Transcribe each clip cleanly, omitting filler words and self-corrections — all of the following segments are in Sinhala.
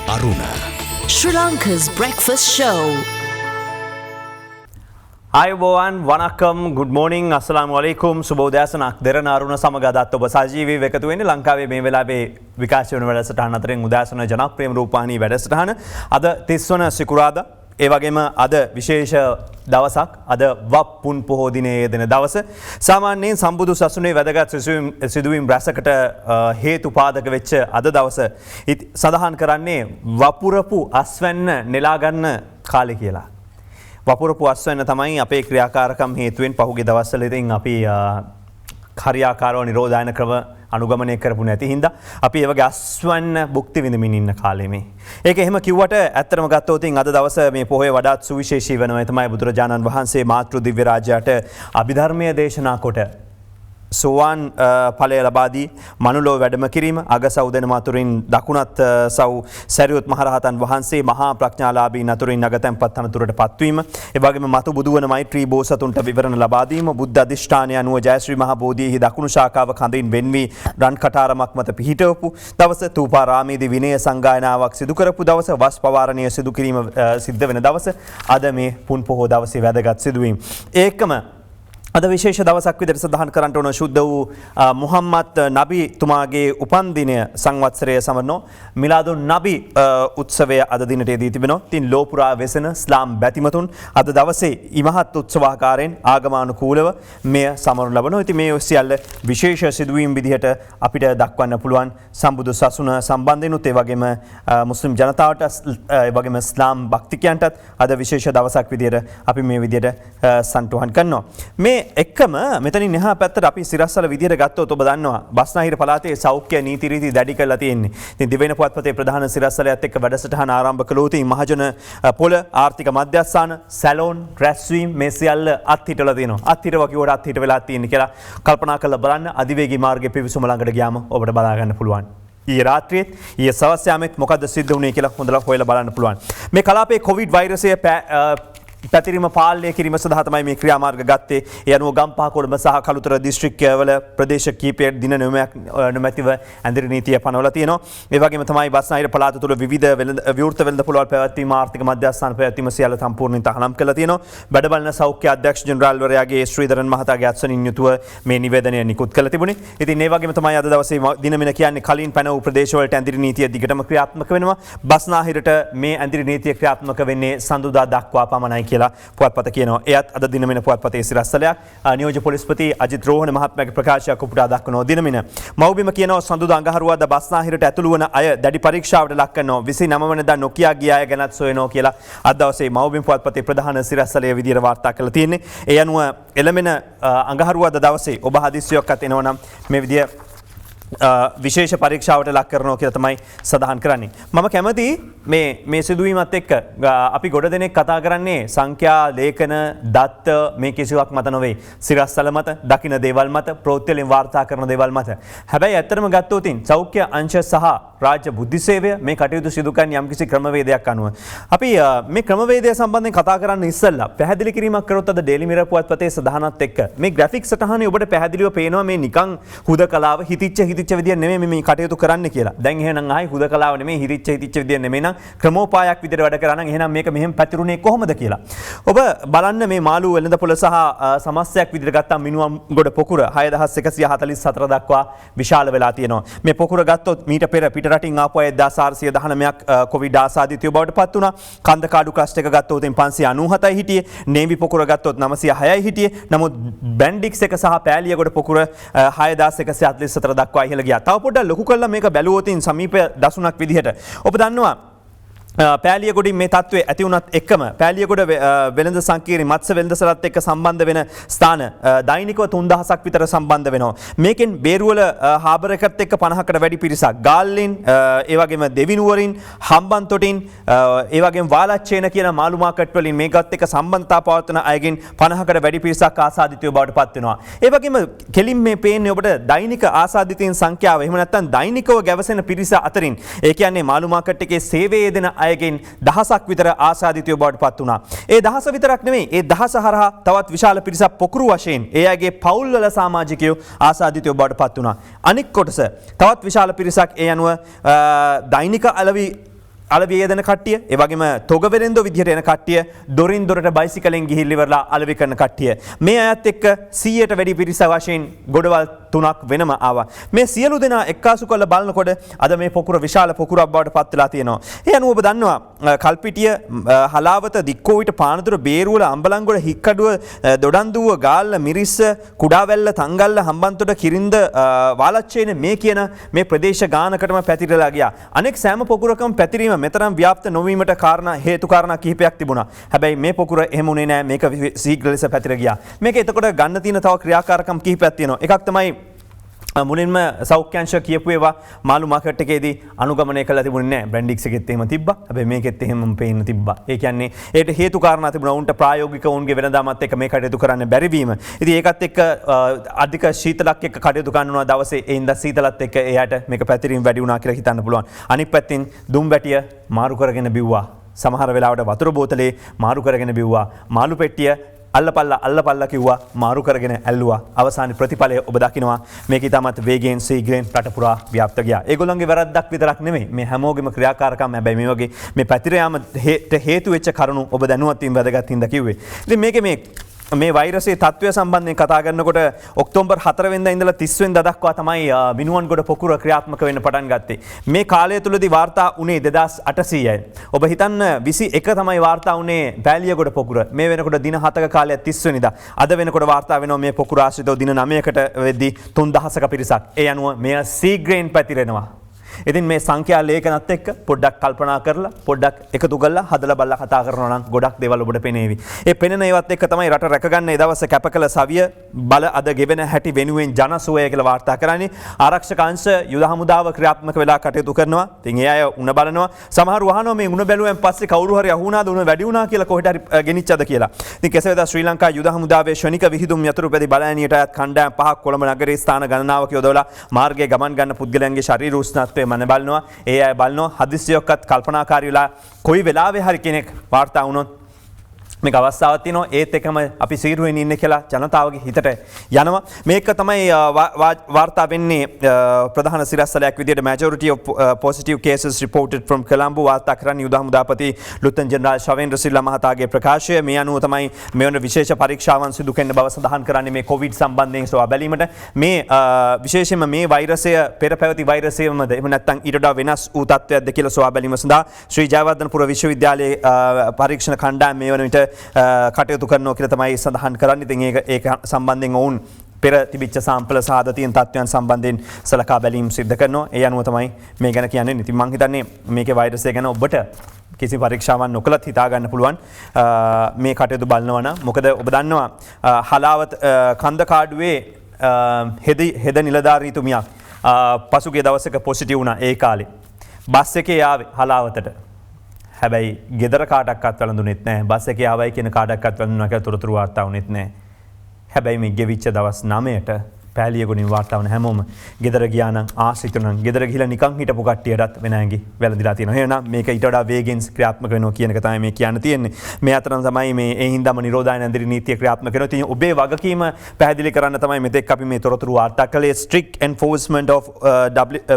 අරුණ. Sri Lanka's breakfast show. අයබෝවන් වනකම් ගුඩ් මෝනිින් අස්සලාම් වලයිකුම් සුබෝදෑසනක් දෙරන අරුණ සමගදත් ඔබ සජීවී එකතුවෙන්නේ ලංකාවේ මේ වෙලාවේ විකාශවන වැඩසටහන අතරින් උදෑසන ජනප්‍රියම රූපවාහිනී වැඩසටහන අද 30 වන සිකුරාදා ඒ වගේම අද විශේෂ දවසක් අද වප්පුන් පොහෝ දිනයේ යෙදෙන දවස සාමාන්‍යයෙන් සම්බුදු සසුනේ වැදගත් සිදුවීම් රැසකට හේතු පාදක වෙච්ච අද දවස සඳහන් කරන්නේ වපුරපු අස්වැන්න නෙලා ගන්න කාලේ කියලා. වපුරපු අස්වැන්න තමයි අපේ ක්‍රියාකාරකම් හේතුවෙන් පහුගිය දවස්වල ඉතින් අපි හරියාකාරව නිරෝධායන ක්‍රම අනුගමනය කරපු නැති හින්දා අපි ඒ වගේ අස්වැන්න භුක්ති විඳමින් ඉන්න කාලේ මේ. ඒක එහෙම කිව්වට ඇත්තටම ගත්තොත් අද දවස මේ පොහොය වඩාත් සුවිශේෂී වෙනවා. ඒ තමයි බුදුරජාණන් වහන්සේ මාතෘ දිව්‍ය රාජ්‍යයට අභිධර්මයේ දේශනා කොට සෝවාන් ඵලය ලබා දී මනුලොව වැඩම කිරීම අගසව් දෙන අතුරින් දකුණත් සව් සරියුත් මහරහතන් වහන්සේ මහා ප්‍රඥාලාභීන් අතුරින් අගතැන්පත් අනතුරට පත්වීම ඒ වගේම මතු බුදු වන මෛත්‍රී බෝසතුන්ට විවරණ ලබා දීම බුද්ධ අධිෂ්ඨානය අනුව ජයශ්‍රී මහ බෝධියෙහි දකුණු ශාඛාව කඳින් වෙන්වී රන් කටාරමක් මත පිහිටවපු දවස තූපාරාමේදී විනය සංගායනාවක් සිදු කරපු දවස වස් පවාරණය සිදු කිරීම සිද්ධ වෙන දවස අද මේ පුන් පොහෝ දවසේ වැදගත් සිදුවීම් ඒකම අද විශේෂ දවසක් විදිහට සඳහන් කරන්නට ඕන ශුද්ධ වූ මුහම්මද් නබි තුමාගේ උපන්දිනය සංවත්සරය සමරන මිලාදුන් නබි උත්සවය අද දිනට යෙදී තිබෙනවා. ඉතින් ලෝපුරා වෙසෙන ඉස්ලාම් බැතිමතුන් අද දවසේ ඉමහත් උත්සවාකාරයෙන් ආගමානුකූලව මෙය සමරනු ලබනවා. ඉතින් මේ සියල්ල විශේෂ සිදුවීම් විදිහට අපිට දක්වන්න පුළුවන් සම්බුදු සසුන සම්බන්ධයෙන් උත් ඒ වගේම මුස්ලිම් ජනතාවට ඒ වගේම ඉස්ලාම් භක්තිකයන්ටත් අද විශේෂ දවසක් විදිහට අපි මේ විදිහට සන්තුහන් කරනවා. මේ එක්කම මෙතනින් එහා පැත්තට අපි සිරස්සල විදිහට ගත්තොත් ඔබ දන්නවා බස්නාහිර පළාතේ සෞඛ්‍ය නීති රීති දැඩි කරලා තියෙන්නේ. ඉතින් දිවයින පුවත්පතේ ප්‍රධාන සිරස්සලයත් එක්ක වැඩසටහන ආරම්භ කළොත් මහජන පොළ ආර්ථික මධ්‍යස්ථාන සැලෝන් රැස්වීම් මේ සියල්ල අත්හිටලා තියෙනවා. අත්හිටව කිව්වට අත්හිට වෙලා තියෙන්නේ කියලා කල්පනා කරලා බලන්න අධිවේගී මාර්ගයේ පිවිසුම ළඟට ගියාම ඔබට බලා ගන්න පුළුවන්. ඊයේ රාත්‍රියේත් ඊයේ සවස් යාමෙත් මොකද්ද සිද්ධ වුනේ කියලා හොඳට හොයලා බලන්න පුළුවන්. මේ කලාපයේ කොවිඩ් වෛරසය පැතිරීම පාලනය කිරීම සඳහා තමයි මේ ක්‍රියාමාර්ග ගත්තේ. ඒ අනුව ගම්පහ කොළඹ සහ කළුතර දිස්ත්‍රික්කවල ප්‍රදේශ කිහිපයක දින නොමැතිව ඇඳිරි නීතිය පනවලා තියෙනවා. ඒ වගේම තමයි බස්නාහිර පළාත තුළ විවිධ විවෘත වෙළඳපොළවල් පැවැත්වීම ආර්ථික මධ්‍යස්ථාන පැවැත්වීම සියල්ල සම්පූර්ණයෙන් තහනම් කරලා තියෙනවා. බඩබලන සෞඛ්‍ය අධ්‍යක්ෂ ජෙනරාල්වරයාගේ ශ්‍රීධරන් මහතාගේ අත්සනින් යුතුව මේ නිවේදනය නිකුත් කළ තිබුණේ. ඉතින් ඒ වගේම තමයි අද දවසේ දිනමින කියන්නේ කලින් පැන වූ ප්‍රදේශවලට ඇඳිරි නීතිය දිගටම ක්‍රියාත්මක වෙනවා. බස්නාහිරට මේ ඇඳිරි නීතිය ක්‍රියාත්මක වෙන්නේ සඳුදා දක්වා පමණයි කියලා පුවත්පත කියනවා. එයත් අද දිනමින පුවත්පතේ සිරස්සලයක්. නියෝජ්‍ය පොලිස්පති අජිත් රෝහණ මහත්මයාගේ ප්‍රකාශයක් උපුටා දක්වනවා දිනමින. මව්බිම කියනවා සඳුදා අඟහරුවාදා බස්නාහිරට ඇතුළු වන අය දැඩි පරීක්ෂාවට ලක් කරනවා. 29 වෙනිදා නොකියා ගිය අය ගැනත් සොයනවා කියලා අද දවසේ මව්බිම පුවත්පතේ ප්‍රධාන සිරස්සලයේ විදියට වාර්තා කරලා තියෙන්නේ. ඒ අනුව එළමෙන අඟහරුවාදා දවසේ ඔබ හදිස්සියක්වත් එනවා නම් මේ විදිය විශේෂ පරීක්ෂාවට ලක් කරනවා කියලා තමයි සඳහන් කරන්නේ. මම කැමති මේ සිදුවීමත් එක්ක අපි ගොඩ දෙනෙක් කතා කරන්නේ සංඛ්‍යා ලේඛන දත්ත මේ කිසිවක් මත නොවේ. සිරස්සල මත, දකින දේවල් මත, ප්‍රවෘත්ති වලින් වාර්තා කරන දේවල් මත. හැබැයි ඇත්තටම ගත්තොත් සෞඛ්‍ය අංශ සහ රාජ්‍ය බුද්ධි සේවය මේ කටයුතු සිදු කරන යම්කිසි ක්‍රමවේදයක් අනුව අපි මේ ක්‍රමවේදය සම්බන්ධයෙන් කතා කරන්න ඉස්සෙල්ලා පැහැදිලි කිරීමක් කරොත් අද ඩේලි මිරර් පුවත්පතේ සඳහනත් එක්ක මේ ග්‍රැෆික් සටහනේ ඔබට පැහැදිලිව පේනවා මේ නිකන් හුදකලාව හිතිච්ච විදිය නෙමෙයි මේ කටයුතු කරන්න කියලා. දැන් එහෙනම් ආයි හුදකලාව නෙමෙයි හිතිච්ච විදිය නෙමෙයි නම් ක්‍රමෝපායක් විදියට වැඩ කරා නම් එහෙනම් මේක මෙහෙම පැතිරුනේ කොහොමද කියලා. ඔබ බලන්න මේ මාළු වෙළඳපොළ සහ සමස්තයක් විදියට ගත්තාම මිනුවම් ගොඩ පොකුර 6144 දක්වා විශාල වෙලා තියෙනවා. මේ පොකුර ගත්තොත් මීට පෙර පිට රටින් ආපු අය 1419ක් කොවිඩ් ආසාදිතයෝ බවට පත් වුණා. කන්දකාඩු ක්ලස්ටර් එක ගත්තොත් 597යි හිටියේ. නේවි පොකුර ගත්තොත් 906යි හිටියේ. නමුත් බැන්ඩික්ස් එක සහ පෑලියගොඩ පොකුර 6144 දක්වා ඉහළ ගියා. තව පොඩ්ඩක් ලොකු කරලා මේක බැලුවොත් සමීප දසුණක් විදිහට ඔබ දන්නවා පෑලියගොඩින් මේ තත්ත්වය ඇති වුණත් එක්කම පෑලියගොඩ වෙළඳ සංකීර්ණ මත්ස්‍ය වෙළඳසලත් එක්ක සම්බන්ධ වෙන ස්ථාන දෛනිකව 3000ක් විතර සම්බන්ධ වෙනවා. මේකෙන් බේරුවල හාබර් එකත් එක්ක 50කට වැඩි පිරිසක් ගාල්ලෙන් ඒ වගේම දෙවිනුවරින් හම්බන්තොටින් ඒ වගේම වාලච්චේන කියන මාළු මාකට් වලින් මේකත් එක්ක සම්බන්ධතා පවත්වන අයගෙන් 50කට වැඩි පිරිසක් ආසාදිතයෝ බවට පත් වෙනවා. ඒ වගේම කෙලින් මේ පේන්නේ ඔබට දෛනික ආසාදිතයින් සංඛ්‍යාව එහෙම නැත්නම් දෛනිකව ගැවසෙන පිරිස අතරින් ඒ කියන්නේ මාළු මාකට් එකේ සේවයේ දෙන අයගෙන් දහසක් විතර ආසාදිතයෝ බවට පත් වුණා. ඒ දහස විතරක් නෙමෙයි ඒ දහස හරහා තවත් විශාල පිරිසක් පොකුරු වශයෙන් ඒ අයගේ පවුල්වල සමාජිකයෝ ආසාදිතයෝ බවට පත් වුණා. අනික් කොටස තවත් විශාල පිරිසක් ඒ අනුව දෛනික අලවි අලවිය යදන කට්ටිය, ඒ වගේම තොගවෙරෙන්දෝ විදිහට එන කට්ටිය, දොරින් දොරට බයිසිකලෙන් ගිහිල්ලා ඉවරලා අලවි කරන කට්ටිය. මේ අයත් එක්ක 100ට වැඩි පිරිස වශයෙන් ගොඩවල් 3ක් වෙනම ආවා. මේ සියලු දෙනා එක්කාසු කරලා බලනකොට අද මේ පොකුර විශාල පොකුරක් බවට පත් වෙලා තියෙනවා. ඒ අනුව ඔබ දන්නවා කල්පිටිය, හලාවත, දික්කෝවිට, පානදුර, බේරුවල, අම්බලන්ගොඩ, හික්කඩුව, දොඩන්දුව, ගාල්ල, මිරිස්ස, කුඩාවැල්ල, තංගල්ල, හම්බන්තොට, කිරින්ද, වාලච්චේන මේ කියන මේ ප්‍රදේශ ගානකටම පැතිරලා ගියා. අනෙක් සෑම පොකුරකම පැතිරීම මෙතරම් ව්‍යාප්ත නොවීමට කාරණා හේතු කාරණා කිහිපයක් තිබුණා. හැබැයි මේ පොකුර එහෙම උනේ නෑ. මේක ශීඝ්‍ර ලෙස පැතිර ගියා. මේක එතකොට ගන්න තියෙන තව ක්‍රියාකාරකම් කිහිපයක් තියෙනවා. එකක් තමයි මුලින්ම සෞඛ්‍යංශ කියපු ඒවා මාළු මාකට් එකේදී අනුගමනය කළා තිබුණේ නැහැ. බ්‍රැන්ඩික්ස් එකෙත් එහෙම තිබ්බා. හැබැයි මේකෙත් එහෙමම පේන්න තිබ්බා. ඒ කියන්නේ ඒකට හේතු කාරණා තිබුණා. උන්ට ප්‍රායෝගික උන්ගේ වෙනදාමත් එක්ක මේ කටයුතු කරන්න බැරි වීම. ඉතින් ඒකත් එක්ක අධික ශීතලක් එක්ක කටයුතු කරනවා දවසේ ඒ ඉඳ සීතලත් එක්ක එයාට මේක පැතිරීම වැඩි වුණා කියලා හිතන්න පුළුවන්. අනිත් පැත්තෙන් දුම් වැටිය මාරු කරගෙන බිව්වා. සමහර වෙලාවට වතුර බෝතලේ මාරු කරගෙන බිව්වා. මාළු පෙට්ටිය අල්ලපල්ලා කිව්වා, මාරු කරගෙන ඇල්ලුවා. අවසාන ප්‍රතිඵලය ඔබ දකිනවා. මේක ඉතාමත් වේගයෙන් සීඝ්‍රයෙන් රට පුරා ව්‍යාප්ත ගියා. ඒගොල්ලොන්ගේ වැරද්දක් විතරක් නෙමෙයි. මේ හැමෝගෙම ක්‍රියාකාරකම්. හැබැයි මේ වගේ මේ පැතිර යාම හේතු වෙච්ච කරුණු ඔබ දැනුවත් වීම වැදගත් හින්දා කිව්වේ. ඉතින් මේකේ මේ වෛරසයේ තත්ත්වය සම්බන්ධයෙන් කතා කරනකොට ඔක්තෝබර් 4 වෙනිදා ඉඳලා 30 වෙනිදා දක්වා තමයි විනුවන්ගොඩ පොකුර ක්‍රියාත්මක වෙන්න පටන් ගත්තේ. මේ කාලය තුලදී වාර්තා වුණේ 2800යි. ඔබ හිතන්න 21 තමයි වාර්තා වුණේ පෑලියගොඩ පොකුර. මේ වෙනකොට දින 7ක කාලයක් 30 වෙනිදා. අද වෙනකොට වාර්තා වෙනවා මේ පොකුර ආශ්‍රිතව දින 9කට වෙද්දී 3000ක පිරිසක්. ඒ අනුව මෙය සීඝ්‍රයෙන් පැතිරෙනවා. ඉතින් මේ සංඛ්‍යා ලේඛනත් එක්ක පොඩ්ඩක් කල්පනා කරලා පොඩ්ඩක් එකතු කරලා හදලා බලලා කතා කරනවා නම් ගොඩක් දේවල් ඔබට පෙනේවි. ඒ පෙනෙන ඒවත් එක්ක තමයි රට රැකගන්න ඒ දවස් කැප කළ සවිය බල අද ගෙවෙන හැටි වෙනුවෙන් ජනසුවය කියලා වාර්තා කරන්නේ. ආරක්ෂක අංශ යුද හමුදාව ක්‍රියාත්මක වෙලා කටයුතු කරනවා. ඉතින් ඒ අය උණ බලනවා. සමහර වහනවා මේ උණ බැලුවෙන් පස්සේ කවුරු හරි අහුණාද උණ වැඩි වුණා කියලා කොහෙට හරි ගෙනිච්චද කියලා. ඉතින් කෙසේ වෙතත් ශ්‍රී ලංකා යුද හමුදාවේ ශනික විහිදුම් යතුරුපැදි බලෑනියට අයත් කණ්ඩායම් පහක් කොළඹ නගරයේ ස්ථාන ගණනාවක යොදවලා මාර්ගයේ ගමන් ගන්න පුද්ගලයන්ගේ ශරීර උෂ්ණත්වය මන බලනවා. ඒ අය බලනවා හදිස්සියක්වත් කල්පනාකාරී වෙලා කොයි වෙලාවෙ හරි කෙනෙක් වාර්තා වුණොත් මේක අවස්ථාවක් තියෙනවා. ඒත් එකම අපි සීරුවෙන් ඉන්නේ කියලා ජනතාවගේ හිතට යනවා. මේක තමයි වාර්තා වෙන්නේ ප්‍රධාන සිරස්තලයක් විදියට majority of positive cases reported from Colombo වාර්තා කරන්නේ යුද හමුදාපති ලුතන් ජෙනරාල් ශවේන්ද්‍ර සිල්වා මහතාගේ ප්‍රකාශය. මේ අනුව තමයි මේ වන විශේෂ පරීක්ෂාවන් සිදු කරන බව සඳහන් කරන්නේ මේ කොවිඩ් සම්බන්ධයෙන් සොයා බැලීමට. මේ විශේෂයෙන්ම මේ වෛරසය පෙර පැවති වෛරසයමද එහෙම නැත්නම් ඊට වඩා වෙනස් වූ තත්ත්වයක්ද කියලා සොයා බැලීම සඳහා ශ්‍රී ජයවර්ධනපුර විශ්වවිද්‍යාලයේ පරීක්ෂණ කණ්ඩායම මේ වන විට කටයුතු කරනවා කියලා තමයි සඳහන් කරන්නේ. ඉතින් ඒක සම්බන්ධයෙන් ඔවුන් පෙර තිබිච්ච සාම්පල සාද තියෙන තත්ත්වයන් සම්බන්ධයෙන් සලකා බැලීම් සිදු කරනවා. ඒ අනුව තමයි මේ ගැන කියන්නේ. ඉතින් මම හිතන්නේ මේකේ වෛරසය ගැන ඔබට කිසි පරීක්ෂාවක් නොකලත් හිතා ගන්න පුළුවන් මේ කටයුතු බලනවා නම්. මොකද ඔබ දන්නවා හලාවත කන්දකාඩුවේ හෙද නිලධාරීතුමියක් පසුගිය දවසක පොසිටිව් වුණා. ඒ කාලේ බස් එකේ ආවේ හලාවතට. හැබැයි ගෙදර කාටක්වත් වැළඳුනෙත් නැහැ. බස් එකේ ආවයි කියන කාටක්වත් වැළඳුනා කියලා තොරතුරු වාර්තා වුණෙත් නැහැ. හැබැයි මේ ගෙවිච්ච දවස් 9ට පෑලියගොඩින් වාර්තා වුණ හැමෝම ගෙදර ගියා නම් ආශ්‍රිත නම් ගෙදර ගිහලා නිකන් හිටපු කට්ටියටත් වෙන ඇඟි වැළඳිලා තියෙනවා. එහෙනම් මේක ඊට වඩා වේගෙන් ක්‍රියාත්මක වෙනවා කියන එක තමයි මේ කියන්න තියෙන්නේ. මේ අතරම තමයි මේ ඒ හින්දාම නිරෝධායන ඇඳිරි නීතිය ක්‍රියාත්මක වෙනවා. ඉතින් ඔබේ වගකීම පැහැදිලි කරන්න තමයි මෙතෙක් අපි මේ තොරතුරු වාර්තා කළේ. strict enforcement of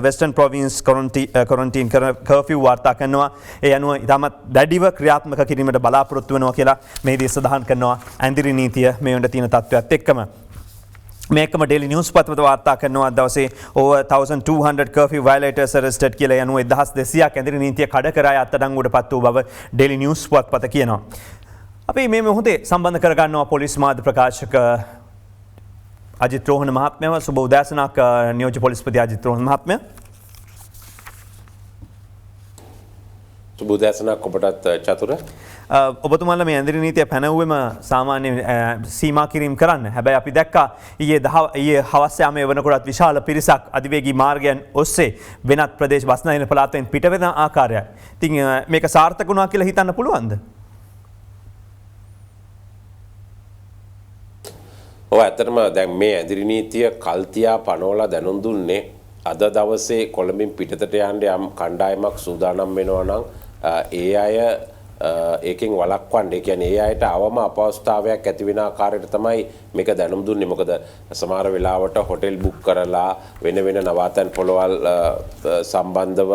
Western Province quarantine curfew වාර්තා කරනවා. ඒ අනුව ඉතාමත් දැඩිව ක්‍රියාත්මක කිරීමට බලාපොරොත්තු වෙනවා කියලා මේදී සඳහන් කරනවා ඇඳිරි නීතිය මේ වෙනට තියෙන තත්ත්වයක් එක්කම. මේකම ඩේලි නිවුස් පත්‍රවල වාර්තා කරනවා දවසේ over 1200 curfew violators arrested කියලා යනුව 1200ක් ඇඳිරි නීතිය කඩ කර අය අත්අඩංගුවට පත් වූ බව ඩේලි නිවුස් පත්පත කියනවා. අපි මේ මොහොතේ සම්බන්ධ කර ගන්නවා පොලිස් මාධ්‍ය ප්‍රකාශක අජිත් රෝහණ මහත්මයාව. සුබ උදෑසනක් නියෝජ්‍ය පොලිස්පති අජිත් රෝහණ මහත්මයා. සුබ උදෑසනක් ඔබටත් චතුර. ඔබතුමාලා මේ ඇඳිරි නීතිය පැනවුවෙම සාමාන්‍ය සීමා කිරීම කරන්න. හැබැයි අපි දැක්කා ඊයේ හවස යාමේ වෙනකොටත් විශාල පිරිසක් අධිවේගී මාර්ගයන් ඔස්සේ වෙනත් ප්‍රදේශ බස්නාහිර පළාතෙන් පිට වෙන ආකාරයයි. ඉතින් මේක සාර්ථක වුණා කියලා හිතන්න පුළුවන්ද? ඔව් ඇත්තටම දැන් මේ ඇඳිරි නීතිය කල්තියා පනවලා දැනුම් දුන්නේ අද දවසේ කොළඹින් පිටතට යන්න යම් කණ්ඩායමක් සූදානම් වෙනවා නම් ඒ අය ඒකෙන් වළක්වන්න. ඒ කියන්නේ ඒ අයට අවම අපහසුතාවයක් ඇති වෙන ආකාරයට තමයි මේක දැනුම් දුන්නේ. මොකද සමහර වෙලාවට හොටෙල් බුක් කරලා වෙන නවාතැන් පොළවල් සම්බන්ධව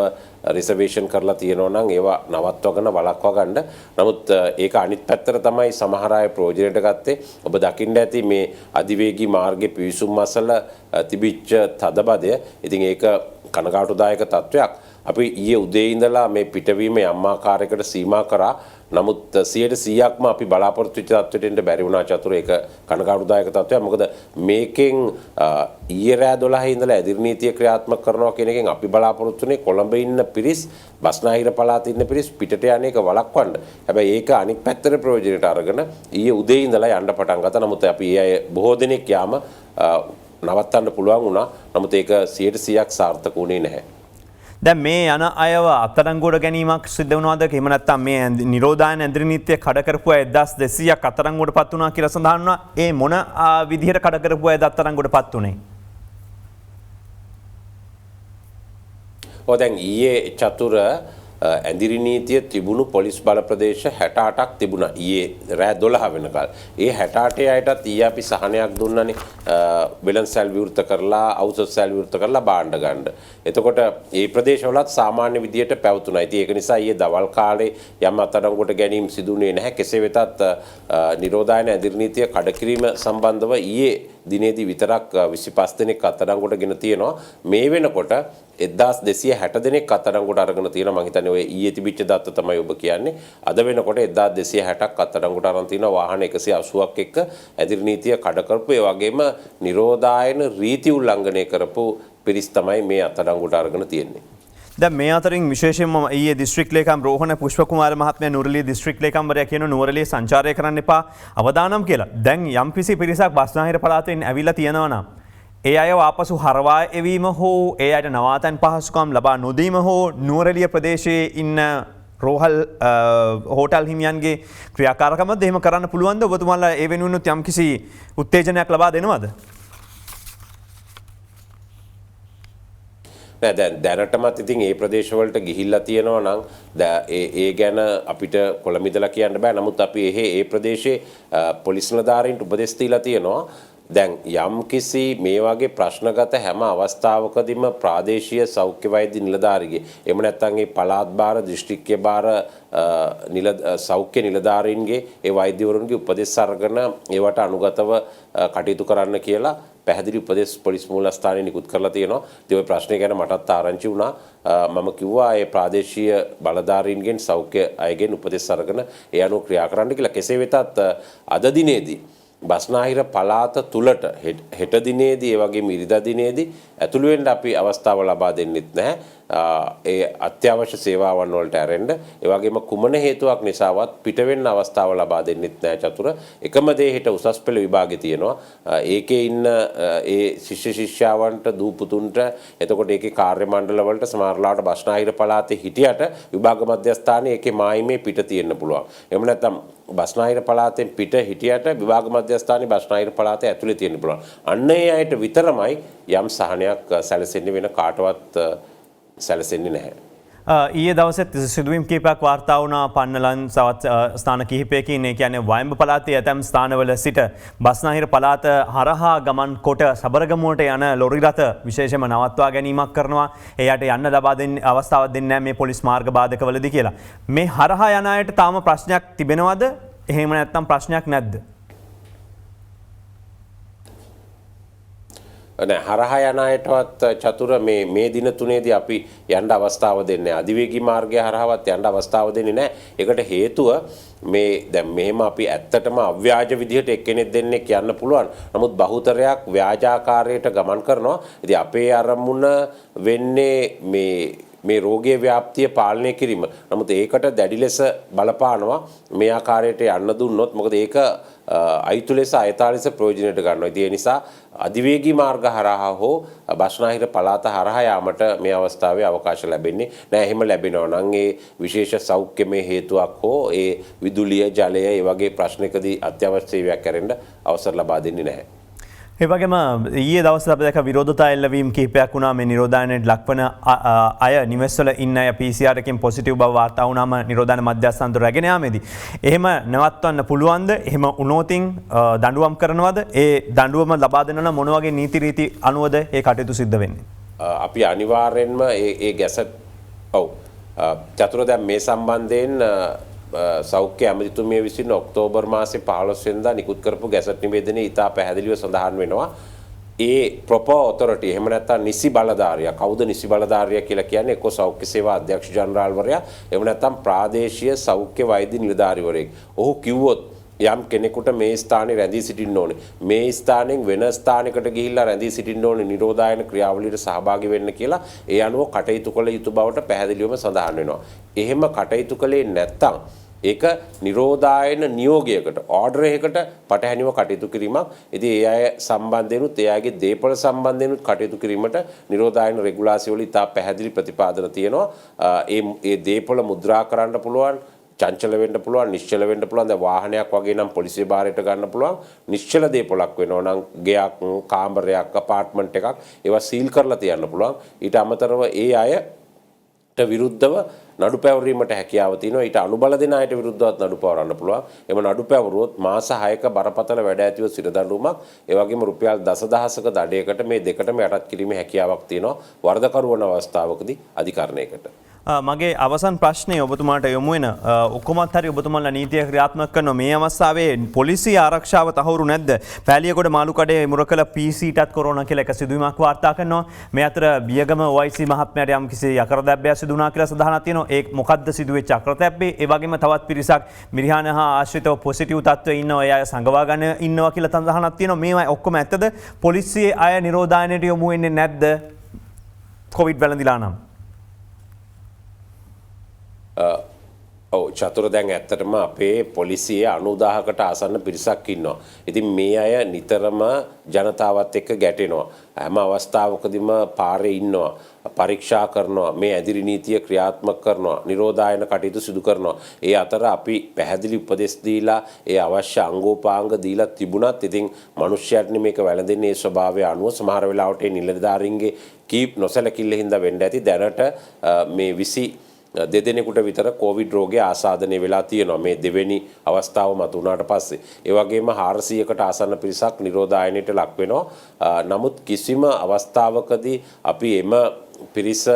රිසර්වේෂන් කරලා තියෙනවා නම් ඒවා නවත්වගෙන වළක්වා ගන්න. නමුත් ඒක අනිත් පැත්තට තමයි සමහර අය ප්‍රයෝජනයට ගත්තේ. ඔබ දකින්න ඇති මේ අධිවේගී මාර්ගයේ පිවිසුම් අසල තිබිච්ච තදබදය. ඉතින් ඒක කනගාටුදායක තත්වයක්. අපි ඊයේ උදේ ඉඳලා මේ පිටවීම යම් ආකාරයකට සීමා කරා. නමුත් 100%ක්ම අපි බලාපොරොත්තු වෙච්ච තත්ත්වයට එන්න බැරි වුණා චතුර. ඒක කනගාටුදායක තත්ත්වයක්. මොකද මේකෙන් ඊයේ රෑ 12 ඉඳලා ඇදිරි නීතිය ක්‍රියාත්මක කරනවා කියන එකෙන් අපි බලාපොරොත්තු වෙන්නේ කොළඹ ඉන්න පිරිස්, බස්නාහිර පළාතේ ඉන්න පිරිස් පිටට යන එක වළක්වන්න. හැබැයි ඒක අනිත් පැත්තට ප්‍රයෝජනයට අරගෙන ඊයේ උදේ ඉඳලා යන්න පටන් ගත්තා. නමුත් අපි ඒ අය බොහෝ දෙනෙක් යාම නවත්තන්න පුළුවන් වුණා. නමුත් ඒක 100%ක් සාර්ථක වුණේ නැහැ. දැන් මේ යන අයව අත්අඩංගුවට ගැනීමක් සිද්ධ වුණාද? එහෙම නැත්නම් මේ නිරෝධායන ඇඳරි නීතිය කඩ කරපු අය 1200ක් අත්අඩංගුවට පත් වුණා කියලා සඳහන් වුණා. ඒ මොන විදිහට කඩ කරපු අයද අත්අඩංගුවට පත් වුණේ? දැන් ඊයේ චතුර ඇඳිරි නීතිය තිබුණු පොලිස් බල ප්‍රදේශ 68ක් තිබුණා ඊයේ රෑ 12 වෙනකල්. ඒ 68 අයටත් ඊයේ අපි සහනයක් දුන්නනේ වෙළඳසැල් විවෘත කරලා ඖෂධ විවෘත කරලා බාණ්ඩ ගන්න. එතකොට මේ ප්‍රදේශවලත් සාමාන්‍ය විදියට පැවතුණා. ඉතින් ඒක නිසා ඊයේ දවල් කාලේ යම් අත්අඩංගුවට ගැනීම සිදුුනේ නැහැ. කෙසේ වෙතත් නිරෝධායන ඇඳිරි නීතිය කඩ කිරීම සම්බන්ධව ඊයේ දිනේදී විතරක් 25 දෙනෙක් අත්අඩංගුවට ගෙන තියෙනවා. මේ වෙනකොට 1260 දෙනෙක් අත්අඩංගුවට අරගෙන තියෙනවා. මම හිතන්නේ ඔය ඊයේ තිබිච්ච දත්ත තමයි ඔබ කියන්නේ. අද වෙනකොට 1260ක් අත්අඩංගුවට අරන් තියෙනවා. වාහන 180ක් එක්ක ඇදිරි නීතිය කඩ කරපු ඒ වගේම නිරෝධායන රීති උල්ලංඝනය කරපු පිරිස් තමයි මේ අත්අඩංගුවට අරගෙන තියෙන්නේ. දැන් මේ අතරින් විශේෂයෙන්ම ඊයේ දිස්ත්‍රික් ලේකම් රෝහණ පුෂ්පකුමාර මහත්මයා නුවරඑළිය දිස්ත්‍රික් ලේකම්වරයා කියන නුවරඑළිය සංචාරය කරන්න එපා අවදානම් කියලා. දැන් යම්කිසි පිරිසක් බස්නාහිර පළාතෙන් ඇවිල්ලා තියෙනවා නම් ඒ අය ආපසු හරවා එවීම හෝ ඒ අයට නවාතැන් පහසුකම් ලබා නොදීම හෝ නුවරඑළිය ප්‍රදේශයේ ඉන්න රෝහල් හෝටල් හිමියන්ගේ ක්‍රියාකාරකමද එහෙම කරන්න පුළුවන්ද? ඔබතුමාලා ඒ වෙනුවෙන් යම්කිසි උත්තේජනයක් ලබා දෙනවද? දැනටමත් ඉතින් ඒ ප්‍රදේශවලට ගිහිල්ලා තියෙනවා නම් ඒ ගැන අපිට කොළඹ ඉඳලා කියන්න බෑ. නමුත් අපි ඒ ප්‍රදේශයේ පොලිස් නිලධාරීන්ට උපදෙස් දීලා තියෙනවා. දැන් යම්කිසි මේ වගේ ප්‍රශ්නගත හැම අවස්ථාවකදීම ප්‍රාදේශීය සෞඛ්‍ය වෛද්‍ය නිලධාරිගේ එහෙම නැත්නම් ඒ පළාත් භාර දිස්ත්‍රික්කීය භාර සෞඛ්‍ය නිලධාරීන්ගේ ඒ වෛද්‍යවරුන්ගේ උපදෙස් අරගෙන ඒවට අනුගතව කටයුතු කරන්න කියලා පැහැදිලි උපදෙස් පොලිස් මූලස්ථානයේ නිකුත් කරලා තියෙනවා. ඉතින් ওই ප්‍රශ්නේ ගැන මටත් ආරංචි වුණා. මම කිව්වා ඒ ප්‍රාදේශීය බලධාරීන්ගෙන් සෞඛ්‍ය අයගෙන් උපදෙස් අරගෙන ඒ අනුව ක්‍රියා කරන්න කියලා. කෙසේ වෙතත් අද දිනේදී බස්නාහිර පළාත තුලට හෙට දිනේදී ඒ වගේම ඉරිදා දිනේදී ඇතුළු වෙන්න අපි අවස්ථාව ලබා දෙන්නෙත් නැහැ. ඒ අත්‍යවශ්‍ය සේවාවන් වලට ඇරෙන්න ඒ වගේම කුමන හේතුවක් නිසාවත් පිට වෙන්න අවස්ථාව ලබා දෙන්නෙත් නැහැ චතුර. එකම දේ හෙට උසස් පෙළ විභාගේ තියෙනවා. ඒකේ ඉන්න ඒ ශිෂ්‍ය ශිෂ්‍යාවන්ට දූ පුතුන්ට එතකොට ඒකේ කාර්ය මණ්ඩල වලට සමහරලාට බස්නාහිර පළාතේ හිටියට විභාග මධ්‍යස්ථානයේ ඒකේ මායිමේ පිට තියෙන්න පුළුවන්. එහෙම නැත්නම් බස්නාහිර පළාතෙන් පිට හිටියට විභාග මධ්‍යස්ථානයේ බස්නාහිර පළාතේ ඇතුලේ තියෙන්න පුළුවන්. අන්න ඒ අයට විතරමයි යම් සහනයක් සැලසෙන්නේ වෙන කාටවත් සැලසෙන්නේ නැහැ. ඊයේ දවසෙත් සිදුවීම් කිහිපයක් වාර්තා වුණා පන්නලන් සවත් ස්ථාන කිහිපයකින්. ඒ කියන්නේ වයඹ පළාතේ ඇතැම් ස්ථානවල සිට බස්නාහිර පළාත හරහා ගමන් කොට සබරගමුවට යන ලොරි රථ විශේෂයෙන්ම නවත්වා ගැනීමක් කරනවා. එයාට යන්න ලබා දෙන්න අවස්ථාවක් දෙන්නේ නැහැ මේ පොලිස් මාර්ග බාධකවලදී කියලා. මේ හරහා යන අයට තාම ප්‍රශ්නයක් තිබෙනවද? එහෙම නැත්නම් ප්‍රශ්නයක් නැද්ද? හරහා යන අයටවත් චතුර මේ දින තුනේදී අපි යන්න අවස්ථාව දෙන්නේ නැහැ. අධිවේගී මාර්ගය හරහාවත් යන්න අවස්ථාව දෙන්නේ නැහැ. ඒකට හේතුව මේ දැන් මෙහෙම අපි ඇත්තටම අව්‍යාජ විදිහට එක්කෙනෙක් දෙන්නෙක් යන්න පුළුවන්. නමුත් බහුතරයක් ව්‍යාජාකාරයට ගමන් කරනවා. ඉතින් අපේ අරමුණ වෙන්නේ මේ රෝගයේ ව්‍යාප්තිය පාලනය කිරීම. නමුත් ඒකට දැඩි ලෙස බලපානවා මේ ආකාරයට යන්න දුන්නොත්. මොකද ඒක අයිතු ලෙස අයථා ලෙස ප්‍රයෝජනයට ගන්නවා. ඒ නිසා අධිවේගී මාර්ග හරහා හෝ බස්නාහිර පළාත හරහා යාමට මේ අවස්ථාවේ අවකාශ ලැබෙන්නේ නැහැ. එහෙම ලැබෙනවා නම් ඒ විශේෂ සෞඛ්‍යමය හේතුවක් හෝ ඒ විදුලිය ජලය ඒ වගේ ප්‍රශ්නකදී අත්‍යවශ්‍ය සේවයක් කරන්න අවසර ලබා දෙන්නේ නැහැ. ඒවගේම ඊයේ දවස් අප දැක විරෝධතා එල්ලවීම් කිහිපයක් වුණා මේ නිරෝධායනයට ලක්වන අය නිවෙස්වල ඉන්න අය PCR එකෙන් පොසිටිව් බව වාර්තා වුණාම නිරෝධායන මධ්‍යස්ථානවලට රැගෙන යාමේදී එහෙම නවත්වන්න පුළුවන්ද? එහෙම වුණොතින් දඬුවම් කරනවද? ඒ දඬුවම ලබා දෙන්න නම් මොන වගේ නීති රීති අනුවද ඒ කටයුතු සිද්ධ වෙන්නේ? අපි අනිවාර්යෙන්ම ඒ ගැසට් ඔව් චතුර දැන් මේ සම්බන්ධයෙන් සෞඛ්‍ය ඇමතිතුමිය විසින් ඔක්තෝබර් මාසේ 15 වෙනිදා නිකුත් කරපු ගැසට් නිවේදනයේ ඉතා පැහැදිලිව සඳහන් වෙනවා ඒ ප්‍රොපර් ඔතොරිටි එහෙම නැත්නම් නිසි බලධාරියා කවුද නිසි බලධාරියා කියලා කියන්නේ එක්ක සෞඛ්‍ය සේවා අධ්‍යක්ෂ ජනරාල්වරයා එහෙම නැත්නම් ප්‍රාදේශීය සෞඛ්‍ය වෛද්‍ය නිලධාරිවරයෙක්. ඔහු කිව්වොත් යම් කෙනෙකුට මේ ස්ථානයේ රැඳී සිටින්න ඕනේ. මේ ස්ථානෙන් වෙන ස්ථානයකට ගිහිල්ලා රැඳී සිටින්න ඕනේ නිරෝධායන ක්‍රියාවලියට සහභාගී වෙන්න කියලා ඒ අනුව කටයුතු කළ යුතු බවට පැහැදිලිවම සඳහන් වෙනවා. එහෙම කටයුතු කළේ නැත්නම් ඒක නිරෝධායන නියෝගයකට ඕඩර් එකකට පටහැනිව කටයුතු කිරීමක්. ඉතින් ඒ අය සම්බන්ධයෙන්ුත් ඒ අයගේ දේපොළ සම්බන්ධයෙන්ුත් කටයුතු කිරීමට නිරෝධායන රෙගුලාසි වල ඉතා පැහැදිලි ප්‍රතිපාදන තියෙනවා. ඒ දේපොළ මුද්‍රා කරන්න පුළුවන් චංචල වෙන්න පුළුවන් නිශ්චල වෙන්න පුළුවන් දැන් වාහනයක් වගේ නම් පොලිසිය බාරයට ගන්න පුළුවන් නිශ්චල දේපොළක් වෙනවා නම් ගෙයක් කාමරයක් අපාර්ට්මන්ට් එකක් ඒවා සීල් කරලා තියන්න පුළුවන් ඊට අමතරව ඒ අයට විරුද්ධව නඩු පැවරීමට හැකියාව තියෙනවා ඊට අනුබල දෙන අයට විරුද්ධවත් නඩු පවරන්න පුළුවන් එම නඩු පැවරුවොත් මාස 6ක බරපතල වැඩ ඇතිව සිර දඬුවමක් ඒ වගේම රුපියල් දසදහසක දඩයකට මේ දෙකටම යටත් කිරීමේ හැකියාවක් තියෙනවා වරදකරු වන අවස්ථාවකදී අධිකරණයකට මගේ අවසන් ප්‍රශ්නය ඔබතුමාට යොමු වෙන ඔක්කොමත් හරි ඔබතුමාලා නීතිය ක්‍රියාත්මක කරන මේ අවස්ථාවේ පොලිසිය ආරක්ෂාව තහවුරු නැද්ද? පෑලියගොඩ මාළුකඩේ මුරකල PCටත් කොරෝනා කියලා එක සිදුවීමක් වාර්තා කරනවා. මේ අතර බියගම OIC මහත්මයාට යම් කිසි අකරතැබ්බයක් සිදු වුණා කියලා සඳහනක් තියෙනවා. ඒ මොකද්ද සිදුවෙච්ච අකරතැබ්බේ? ඒ වගේම තවත් පිරිසක් මිරිහාන හා ආශ්‍රිතව පොසිටිව් තත්ත්වයේ ඉන්නවා. ඒ අය සංගවා ගන්න ඉන්නවා කියලා සඳහනක් තියෙනවා. මේවා ඔක්කොම ඇත්තද? පොලිසියේ අය නිරෝධායනයට යොමු වෙන්නේ නැද්ද? කොවිඩ් වැළඳිලා නම් ඔව් චතුර දැන් ඇත්තටම අපේ පොලිසියේ 90000කට ආසන්න පිරිසක් ඉන්නවා. ඉතින් මේ අය නිතරම ජනතාවත් එක්ක ගැටෙනවා. හැම අවස්ථාවකදීම පාරේ ඉන්නවා. පරීක්ෂා කරනවා. මේ ඇදිරි නීතිය ක්‍රියාත්මක කරනවා. නිරෝධායන කටයුතු සිදු කරනවා. ඒ අතර අපි පැහැදිලි උපදෙස් දීලා ඒ අවශ්‍ය අංගෝපාංග දීලා තිබුණත් ඉතින් මිනිස්යාට මේක වැළඳෙන්නේ ඒ ස්වභාවය අනුව සමහර වෙලාවට ඒ නිලධාරීන්ගේ කීප් නොසැලකිල්ල හින්දා වෙන්න ඇති. දැනට මේ 22 දෙනෙකුට විතර කොවිඩ් රෝගය ආසාදනය වෙලා තියෙනවා මේ දෙවෙනි අවස්ථාව මතුණාට පස්සේ. ඒ වගේම 400කට ආසන්න පිරිසක් නිරෝධායනයට ලක් වෙනවා. නමුත් කිසිම අවස්ථාවකදී අපි එම පිරිස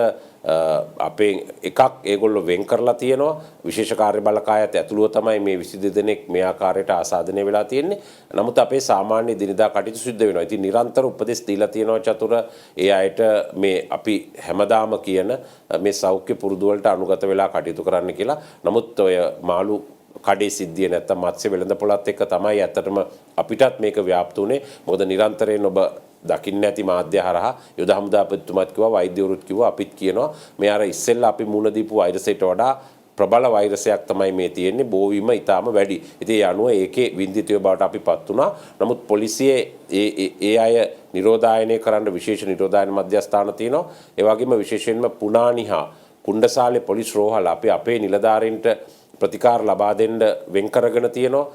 අපේ එකක් ඒගොල්ලෝ වෙන් කරලා තියෙනවා. විශේෂ කාර්ය බලකායත් ඇතුළුව තමයි මේ 22 දෙනෙක් මේ ආකාරයට ආසාදනය වෙලා තියෙන්නේ. නමුත් අපේ සාමාන්‍ය දිනදා කටයුතු සිද්ධ වෙනවා. ඉතින් නිරන්තර උපදෙස් දීලා තියෙනවා චතුර ඒ අයට මේ අපි හැමදාම කියන මේ සෞඛ්‍ය පුරුදු වලට අනුගත වෙලා කටයුතු කරන්න කියලා. නමුත් ඔය මාළු කඩේ සිද්ධිය නැත්තම් මත්ස්‍ය වෙළඳපොළත් එක්ක තමයි ඇත්තටම අපිටත් මේක ව්‍යාප්ත උනේ. මොකද නිරන්තරයෙන් ඔබ දකින්න ඇති මාධ්‍ය හරහා යුද හමුදාපතිතුමත් කිව්වා වෛද්‍යවරුත් කිව්වා අපිත් කියනවා මේ අර ඉස්සෙල්ලා අපි මුණ දීපු වෛරසයට වඩා ප්‍රබල වෛරසයක් තමයි මේ තියෙන්නේ බෝවීම ඊටාම වැඩි. ඉතින් ඒ අනුව ඒකේ වින්දිතය බවට අපිපත් වුණා. නමුත් පොලිසියේ ඒ අය නිරෝධායනය කරන්න විශේෂ නිරෝධායන මධ්‍යස්ථාන තියෙනවා. ඒ වගේම විශේෂයෙන්ම පුනානිහා කුණ්ඩසාලේ පොලිස් රෝහල අපේ නිලධාරීන්ට ප්‍රතිකාර ලබා දෙන්න වෙන් කරගෙන තියෙනවා.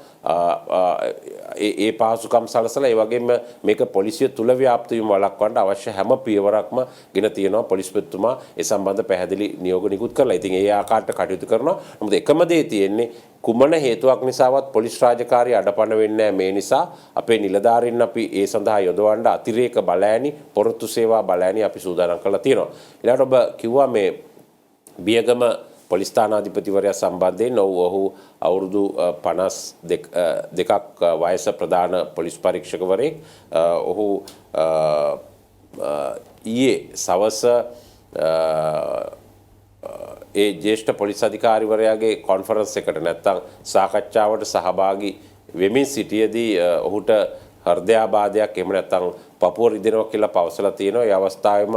ඒ පහසුකම් සලසලා ඒ වගේම මේක පොලිසිය තුල ව්‍යාප්ත වීම වළක්වන්න අවශ්‍ය හැම පියවරක්ම ගෙන තියෙනවා. පොලිස්පතිතුමා ඒ සම්බන්ධ පැහැදිලි නියෝග නිකුත් කරලා. ඉතින් ඒ ආකාරයට කටයුතු කරනවා. නමුත් එකම දේ තියෙන්නේ කුමන හේතුවක් නිසාවත් පොලිස් රාජකාරිය අඩපණ වෙන්නේ නැහැ. මේ නිසා අපේ නිලධාරීන් අපි ඒ සඳහා යොදවන්න අතිරේක බලෑනි පොරොත්තු සේවා බලෑනි අපි සූදානම් කරලා තියෙනවා. ඊළඟට ඔබ කිව්වා මේ බියගම පොලිස් ස්ථානාධිපතිවරයා සම්බන්ධයෙන් ඔහු අවුරුදු 52ක් වයස ප්‍රධාන පොලිස් පරීක්ෂකවරයෙක්. ඔහු ඊයේ සවස ඒ ජ්‍යෙෂ්ඨ පොලිස් අධිකාරිවරයාගේ කොන්ෆරන්ස් එකට නැත්තම් සාකච්ඡාවට සහභාගී වෙමින් සිටියේදී ඔහුට හෘදයාබාධයක් එහෙම නැත්තම් පපුව රිදෙනවා කියලා පවසලා තියෙනවා. ඒ අවස්ථාවේම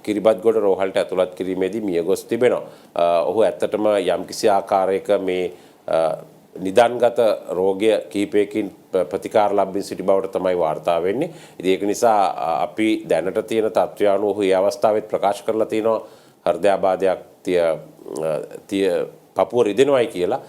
කිරිබත්ගොඩ රෝහලට ඇතුළත් කිරීමේදී මිය ගොස් තිබෙනවා. ඔහු ඇත්තටම යම්කිසි ආකාරයක මේ නිදන්ගත රෝගය කීපයකින් ප්‍රතිකාර ලබමින් සිටි බවට තමයි වාර්තා වෙන්නේ. ඉතින් ඒක නිසා අපි දැනට තියෙන තත්ත්වය අනුව ඔහු ඒ අවස්ථාවෙත් ප්‍රකාශ කරලා තිනවා හෘදයාබාධයක් පපුව රිදෙනවායි කියලා.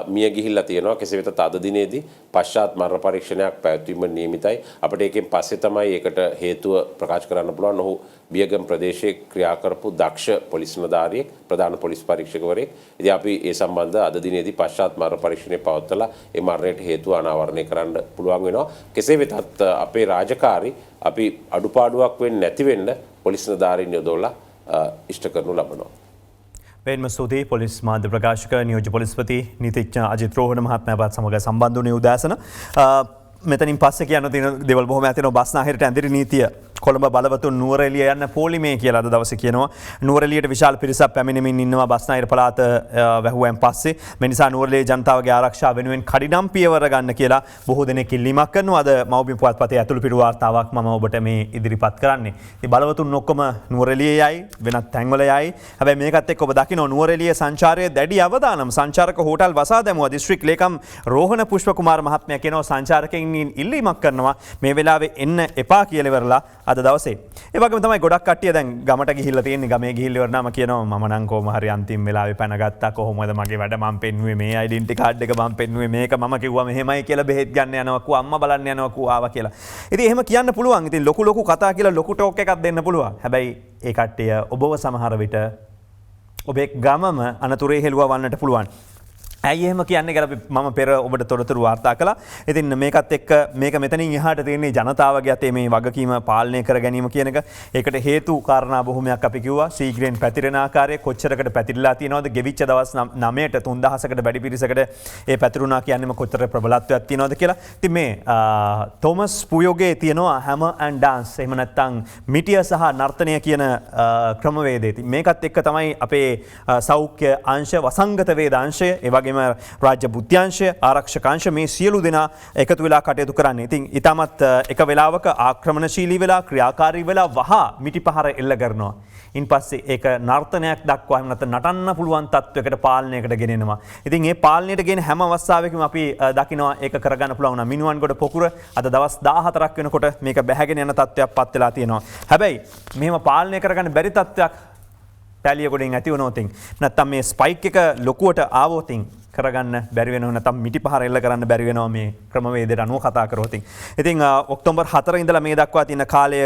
මිය ගිහිල්ලා තියෙනවා. කෙසේ වෙතත් අද දිනේදී පශ්චාත් මරණ පරීක්ෂණයක් පැවැත්වීම නියමිතයි. අපිට ඒකෙන් පස්සේ තමයි ඒකට හේතුව ප්‍රකාශ කරන්න පුළුවන්. ඔහු බියගම් ප්‍රදේශයේ ක්‍රියා කරපු දක්ෂ පොලිස් නිලධාරියෙක්, ප්‍රධාන පොලිස් පරීක්ෂකවරයෙක්. ඉතින් අපි ඒ සම්බන්ධ අද දිනේදී පශ්චාත් මරණ පරීක්ෂණය පවත්වලා ඒ මරණයට හේතුව අනාවරණය කරන්න පුළුවන් වෙනවා. කෙසේ වෙතත් අපේ රාජකාරී අපි අඩුපාඩුවක් වෙන්නේ නැති වෙන්න පොලිස් නිලධාරීන් යොදවලා ඉෂ්ට කරනු ලබනවා. වෙන්ම ස්තුතියි පොලිස් මාධ්‍ය ප්‍රකාශක නියෝජ්‍ය පොලිස්පති නීතිඥ අජිත් රෝහණ මහත්මයාපත් සමග සම්බන්ධ වුණේ උදෑසන. මෙතනින් පස්සේ කියන්න තියෙන දේවල් බොහොම ඇතිනවා. බස්නාහිරට ඇඳිරි නීතිය කොළඹ බලවතුන් නුවරඑළිය යන්න පොලිමේ කියලා අද දවසේ කියනවා. නුවරඑළියට විශාල පිරිසක් පැමිණෙමින් ඉන්නවා බස්නාහිර පළාත වැහුවෙන් පස්සේ. මේ නිසා නුවරඑළිය ජනතාවගේ ආරක්ෂාව වෙනුවෙන් කඩිනම් පියවර ගන්න කියලා බොහෝ දෙනෙක් ඉල්ලීමක් කරනවා. අද මව්බිම් පුවත්පතේ ඇතුළු පිටු වාර්තාවක් මම ඔබට මේ ඉදිරිපත් කරන්නේ. ඉතින් බලවතුන් ඔක්කොම නුවරඑළිය යයි වෙනත් තැන්වල යයි. හැබැයි මේකත් එක්ක ඔබ දකින්න නුවරඑළිය සංචාරයේ දැඩි අවදානම් සංචාරක හෝටල් වසා දැමුවා. දිස්ත්‍රික් ලේකම් රෝහණ පුෂ්ප කුමාර මහත්මයා කියනවා සංචාරකයන් ඉල්ලීමක් කරනවා මේ වෙලාවේ එන්න එපා කියලා ඉවරලා අද දවසේ. ඒ වගේම තමයි ගොඩක් කට්ටිය දැන් ගමට ගිහිල්ලා තියෙන්නේ. ගමේ ගිහිල්ලා ඉවරනම කියනවා මම නම් කොහොම හරි අන්තිම වෙලාවේ පැන ගත්තා. කොහොමද මගේ වැඩ මම පෙන්නුවේ මේ ඩෙන්ටිටි කාඩ් එක මම පෙන්නුවේ මේක මම කිව්වා මෙහෙමයි කියලා බෙහෙත් ගන්න යනවා කෝ අම්මා බලන්න යනවා කෝ ආවා කියලා. ඉතින් එහෙම කියන්න පුළුවන්. ඉතින් ලොකු කතා කියලා ලොකු ටෝක් එකක් දෙන්න පුළුවන්. හැබැයි ඒ කට්ටිය ඔබව සමහර විට ඔබේ ගමම අනතුරේ හෙළුවා වන්නට පුළුවන්. ඇයි එහෙම කියන්නේ කියලා මම පෙර ඔබට තොරතුරු වාර්තා කළා. ඉතින් මේකත් එක්ක මේක මෙතනින් එහාට තියෙන්නේ ජනතාවගේ අතේ මේ වගකීම පාලනය කර ගැනීම කියන එක. ඒකට හේතු කාරණා බොහොමයක් අපි කිව්වා. ශීඝ්‍රයෙන් පැතිරෙන ආකාරය කොච්චරකට පැතිරලා තියෙනවද? ගෙවිච්ච දවස් 9ට 3000කට වැඩි පිරිසකට ඒ පැතිරුණා කියන්නේම කොච්චර ප්‍රබලත්වයක් තියෙනවද කියලා. ඉතින් මේ තෝමස් පුයෝගේ තියෙනවා හැමර් ඇන්ඩ් ඩාන්ස් එහෙම නැත්නම් මිටිය සහ නර්තනය කියන ක්‍රමවේදය. ඉතින් මේකත් එක්ක තමයි අපේ සෞඛ්‍ය අංශ වසංගත වේද අංශය ඒ වගේ රාජ්‍ය බුද්ධ්‍යංශය ආරක්ෂකාංශ මේ සියලු දෙනා එකතු වෙලා කටයුතු කරන්නේ. ඉතින් ඊටමත් එක වෙලාවක ආක්‍රමණශීලී වෙලා ක්‍රියාකාරී වෙලා වහ මිටිපහර එල්ල කරනවා. ඉන් පස්සේ ඒක නර්තනයක් දක්වා එහෙම නැත්නම් නටන්න පුළුවන් තත්වයකට පාලනයකට ගෙනෙනවා. ඉතින් මේ පාලනයට ගෙන හැම අවස්ථාවකම අපි දකිනවා ඒක කරගන්න පුළුවන් නම් මිනුවන්ගොඩ පොකුර අද දවස් 14ක් වෙනකොට මේක බැහැගෙන යන තත්වයක් පත් වෙලා තියෙනවා. හැබැයි මෙහෙම පාලනය කරගන්න බැරි තත්වයක් පැලියගොඩින් ඇති වුණොතින් නැත්නම් මේ ස්පයික් එක ලොකුවට ආවොතින් කරගන්න බැරි වෙනවා නැත්නම් මිටිපහර එල්ල කරන්න බැරි වෙනවා මේ ක්‍රමවේදයට අනුව කතා කරොත්. ඉතින් ඔක්තෝබර් 4 ඉඳලා මේ දක්වා තියෙන කාලය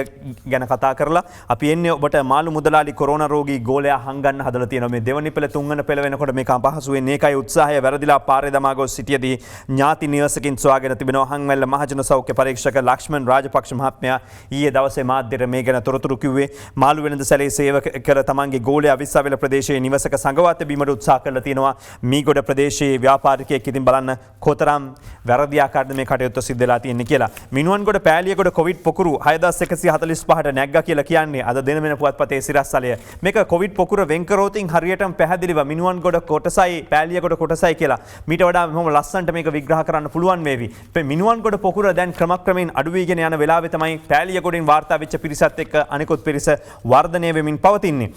ගැන කතා කරලා අපි එන්නේ ඔබට මාළු මුදලාලි කොරෝනා රෝගී ගෝලයා හංගන්න හදලා තියෙනවා. මේ දෙවනි පෙළ තුන්වන පෙළ වෙනකොට මේක අපහසු වෙන්නේ. ඒකයි උත්සාහය වැරදිලා පාරේ දමා ගොස් සිටියදී ඥාති නිවසකින් සොයාගෙන තිබෙනවා හංවැල්ල මහජන සෞඛ්‍ය පරීක්ෂක ලක්ෂ්මන් රාජපක්ෂ මහත්මයා ඊයේ දවසේ මාධ්‍යට මේ ගැන තොරතුරු කිව්වේ. මාළු වෙළඳ සැලේ සේවක කර තමන්ගේ ගෝලයා විස්සාවෙල ප්‍රදේශයේ නිවසක සංගවා තැබීමට උත්සාහ කරලා තියෙනවා. මීගොඩ ප්‍රදේශයේ ව්‍යාපාරිකයෙක් ඉතින් බලන්න කොතරම් වැරදි ආකාරයෙන් මේ කටයුත්ත සිද්ධ වෙලා තියෙන්නේ කියලා. මිනුවන්ගොඩ පෑලියගොඩ කොවිඩ් පොකුරු 6145ට නැග්ගා කියලා කියන්නේ අද දිනමෙන පුවත්පතේ සිරස්තලය. මේක කොවිඩ් පොකුර වෙන් කරෝතින් හරියටම පැහැදිලිව මිනුවන්ගොඩ කොටසයි පෑලියගොඩ කොටසයි කියලා. මීට වඩා මොහොම ලස්සනට මේක විග්‍රහ කරන්න පුළුවන් වේවි. මිනුවන්ගොඩ පොකුර දැන් ක්‍රමක්‍රමයෙන් අඩු වීගෙන යන වෙලාවේ තමයි පෑලියගොඩින් වාර්තා වෙච්ච පිරිසත් එක්ක අනිකුත් පිරිස වර්ධනය වෙමින් පවතින්නේ.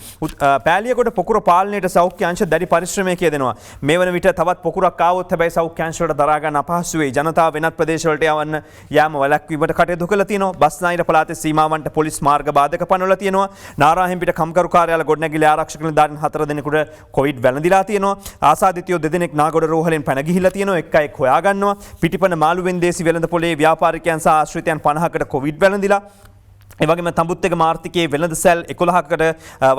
පෑලියගොඩ පොකුර පාලනයට සෞඛ්‍ය අංශ දැඩි පරිශ්‍රමයක් යෙදෙනවා. මේ වන විට තවත් පොකුරක් ආවොත් හැබැයි සෞඛ්‍යාංශවලට දරා ගන්න අපහසු වෙයි. ජනතාව වෙනත් ප්‍රදේශවලට යවන්න යාම වැළැක්වීමට කටයුතු කළා තියෙනවා. බස්නාහිර පළාතේ සීමාවන්ට පොලිස් මාර්ග බාධක පනවලා තියෙනවා. නාරාහෙම්පිට කම්කරු කාර්යාල ගොඩනැගිලි ආරක්ෂක නිලධාරීන් 4 දෙනෙකුට කොවිඩ් වැළඳිලා තියෙනවා. ආසාදිතයෝ 2 දෙනෙක් නාගොඩ රෝහලෙන් පැන ගිහිල්ලා තියෙනවා. එක් හොයා ගන්නවා. පිටිපන මාළුවෙන් දේසි වෙළඳ පොලේ ව්‍යාපාරිකයන් සහ ආශ්‍රිතයන් 50කට කොවිඩ් වැළඳිලා. ඒ වගේම තඹුත්තේක මාර්තිකයේ වෙළඳ සැල් 11කට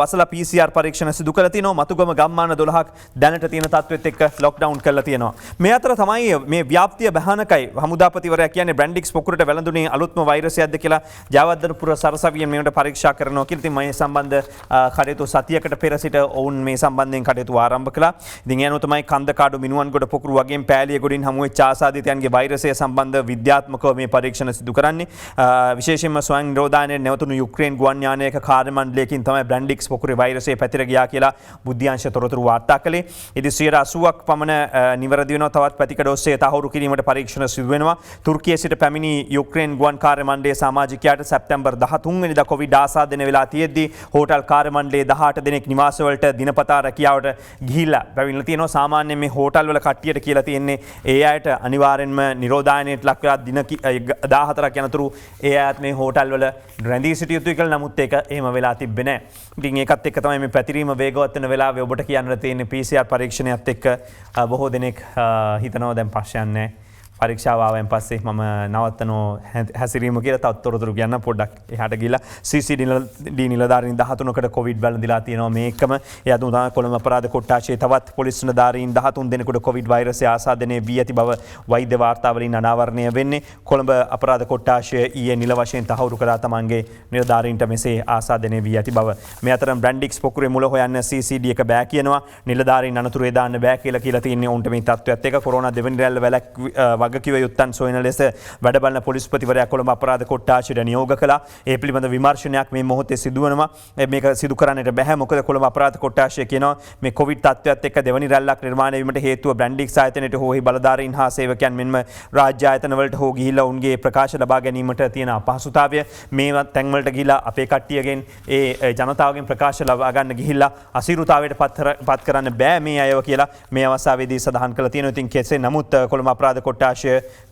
වසලා PCR පරීක්ෂණ සිදු කරලා තිනවා. මතුගම ගම්මාන 12ක් දැනට තියෙන තත්ත්වෙත් එක්ක ලොක්ඩවුන් කරලා තියෙනවා. මේ අතර තමයි මේ ව්‍යාප්තිය බහනකයි හමුදාපතිවරයා කියන්නේ බ්‍රැන්ඩික්ස් පොකුරට වැළඳුනේ අලුත්ම වෛරසයක්ද කියලා ජයවර්ධනපුර සරසවියෙන් මේකට පරීක්ෂා කරනවා කියලා. ඉතින් මේ සම්බන්ධ කටයුතු සතියකට පෙර සිට ඔවුන් මේ සම්බන්ධයෙන් කටයුතු ආරම්භ කළා. ඉතින් ඒ අනුව තමයි කන්දකාඩු මිනුවන්ගොඩ පොකුරු වගේම පෑලියගොඩින් හමු වෙච්ච ආසාදිතයන්ගේ වෛරසය සම්බන්ධ විද්‍යාත්මකව මේ පරීක්ෂණ සිදු කරන්නේ. විශේෂයෙන්ම ස්වයං නිරෝධායන නැවතුණු යුක්‍රේන් ගුවන් යානයක කාර්ය මණ්ඩලයකින් තමයි බ්‍රැන්ඩික්ස් පොකුරේ වෛරසය පැතිර ගියා කියලා බුද්ධ්‍යංශ තොරතුරු වාර්තා කළේ. ඉතින් 80ක් පමණ නිවැරදි වෙනවා. තවත් පැතිකඩ ඔස්සේ තහවුරු කිරීමට පරීක්ෂණ සිදු වෙනවා. තුර්කියේ සිට පැමිණි යුක්‍රේන් ගුවන් කාර්ය මණ්ඩලයේ සමාජිකයාට සැප්තැම්බර් 13 වෙනිදා කොවිඩ් ආසාදනය වෙලා තියෙද්දී හෝටල් කාර්ය මණ්ඩලයේ 18 දෙනෙක් නිවාසවලට දිනපතා රැකියාවට ගිහිල්ලා පැමිණලා තියෙනවා. සාමාන්‍යයෙන් මේ හෝටල් වල කට්ටියට කියලා තියෙන්නේ ඒ අයට අනිවාර්යෙන්ම නිරෝධායනයට ලක් වෙලා දින 14ක් යනතුරු ඒ අයත් මේ හෝටල් වල රැඳී සිටිය යුතුයි කියලා නමුත් ඒක එහෙම වෙලා තිබ්බේ නැහැ. ඉතින් ඒකත් එක්ක තමයි මේ පැතිරීම වේගවත් වෙන වෙලාවේ ඔබට කියන්න තියෙන්නේ PCR පරීක්ෂණයත් එක්ක බොහෝ දෙනෙක් හිතනවා දැන් ප්‍රශ්නයක් නැහැ. පරීක්ෂාව ආවෙන් පස්සේ මම නවත්තනෝ හැසිරීම කියලා තත්ත්වතොරතුරු කියන්න පොඩ්ඩක් එහාට ගිහලා CCD නිලධාරීන් 13කට කොවිඩ් වැළඳිලා තියෙනවා මේකම ඒ අතුන තමයි කොළඹ අපරාධ කොට්ටාශයේ තවත් පොලිස් නිලධාරීන් 13 දෙනෙකුට කොවිඩ් වෛරසය ආසාදනය වී ඇති බව වෛද්‍ය වාර්තාවලින් අනාවරණය වෙන්නේ කොළඹ අපරාධ කොට්ටාශය ඊයේ නිල වශයෙන් තහවුරු කළා තමන්ගේ නිලධාරීන්ට මෙසේ ආසාදනය වී ඇති බව මේ අතර බ්‍රැන්ඩික්ස් පොකුරේ මුල හොයන්න CCD එක බෑ කියනවා නිලධාරීන් අනතුරේ දාන්න බෑ කියලා තියෙන්නේ උන්ට මේ තත්ත්වයත් එක්ක කොරෝනා දෙවෙනි රැල්ල වගකිව යුත්තන් සොයන ලෙස වැඩබලන පොලිස්පතිවරයා කොළඹ අපරාධ කොට්ටාශයට නියෝග කළා. ඒ පිළිබඳ විමර්ශනයක් මේ මොහොතේ සිදුවනවා. මේක සිදු කරන්නට බැහැ. මොකද කොළඹ අපරාධ කොට්ටාශය කියනවා මේ කොවිඩ් තත්ත්වයත් එක්ක දෙවනි රැල්ලක් නිර්මාණය වීමට හේතුව බ්‍රැන්ඩික්ස් ආයතනයට හෝ බලධාරීන් හා සේවකයන් මෙන්ම රාජ්‍ය ආයතන වලට හෝ ගිහිල්ලා උන්ගේ ප්‍රකාශ ලබා ගැනීමට තියෙන අපහසුතාවය මේ තැන් වලට ගිහිල්ලා අපේ කට්ටියගෙන් ඒ ජනතාවගෙන් ප්‍රකාශ ලබා ගන්න ගිහිල්ලා අසීරුතාවයට පත් කරන්න බෑ මේ අයව කියලා මේ අවස්ථාවේදී සඳහන් කළා තියෙනවා. ඉතින් කෙසේ නමුත් කොළඹ අපරාධ කොට්ටාශය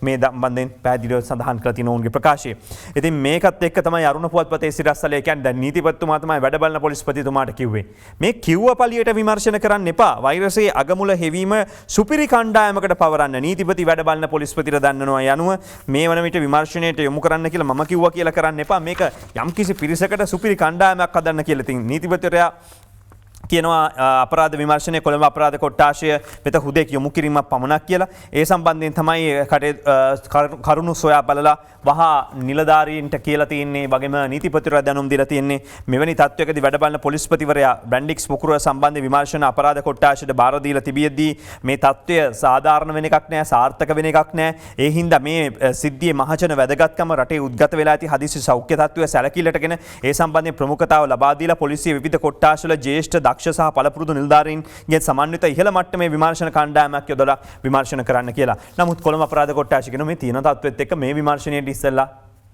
මේ සම්බන්ධයෙන් පැහැදිලිව සඳහන් කළ තියෙන ඔවුන්ගේ ප්‍රකාශය. ඉතින් මේකත් එක්ක තමයි අරුණ පුවත්පතේ සිරස්තලය කියන්නේ දැන් නීතිපතිතුමා තමයි වැඩ බලන පොලිස්පතිතුමාට කිව්වේ. මේ කිව්ව පළියට විමර්ශන කරන්න එපා. වෛරසයේ අගමුල හෙවීම සුපිරි කණ්ඩායමකට පවරන්න නීතිපති වැඩ බලන පොලිස්පතිට දන්නනවා යනුව මේ වන විට විමර්ශනයට යොමු කරන්න කියලා මම කිව්වා කියලා කරන්න එපා. මේක යම්කිසි පිරිසකට සුපිරි කණ්ඩායමක් හදන්න කියලා. ඉතින් නීතිපතිවරයා කියනවා අපරාධ විමර්ශනය කොළඹ අපරාධ කොට්ටාශය වෙත හුදෙක් යොමු කිරීමක් පමණක් කියලා. ඒ සම්බන්ධයෙන් තමයි කරුණු සොයා බලලා වහා නිලධාරීන්ට කියලා තියෙන්නේ වගේම නීතිපතිවරයා දැනුම් දීලා තියෙන්නේ මෙවැනි තත්ත්වයකදී වැඩ බලන පොලිස්පතිවරයා බ්‍රැන්ඩික්ස් පුකුර සම්බන්ධ විමර්ශන අපරාධ කොට්ටාශයට බාර දීලා තිබියදී මේ තත්ත්වය සාධාරණ වෙන එකක් නෑ සාර්ථක වෙන එකක් නෑ. ඒ හින්දා මේ සිද්ධියේ මහජන වැදගත්කම රටේ උද්ගත වෙලා ඇති හදිසි සෞඛ්‍ය තත්ත්වය සැලකිලිටගෙන ඒ සම්බන්ධයෙන් ප්‍රමුඛතාව ලබා දීලා පොලිසිය විවිධ කොට්ටාශවල ජ්‍යෙෂ්ඨ දක්ෂ සහ පළපුරුදු නිලධාරීන්ගේ සමන්විත ඉහළ මට්ටමේ විමර්ශන කණ්ඩායමක් යොදලා විමර්ශන කරන්න කියලා. නමුත් කොළඹ අපරාධ කොට්ටාශය කියන මේ තියෙන තත්ත්වෙත් එක්ක මේ විමර්ශනයේ ඉස්සෙල්ලා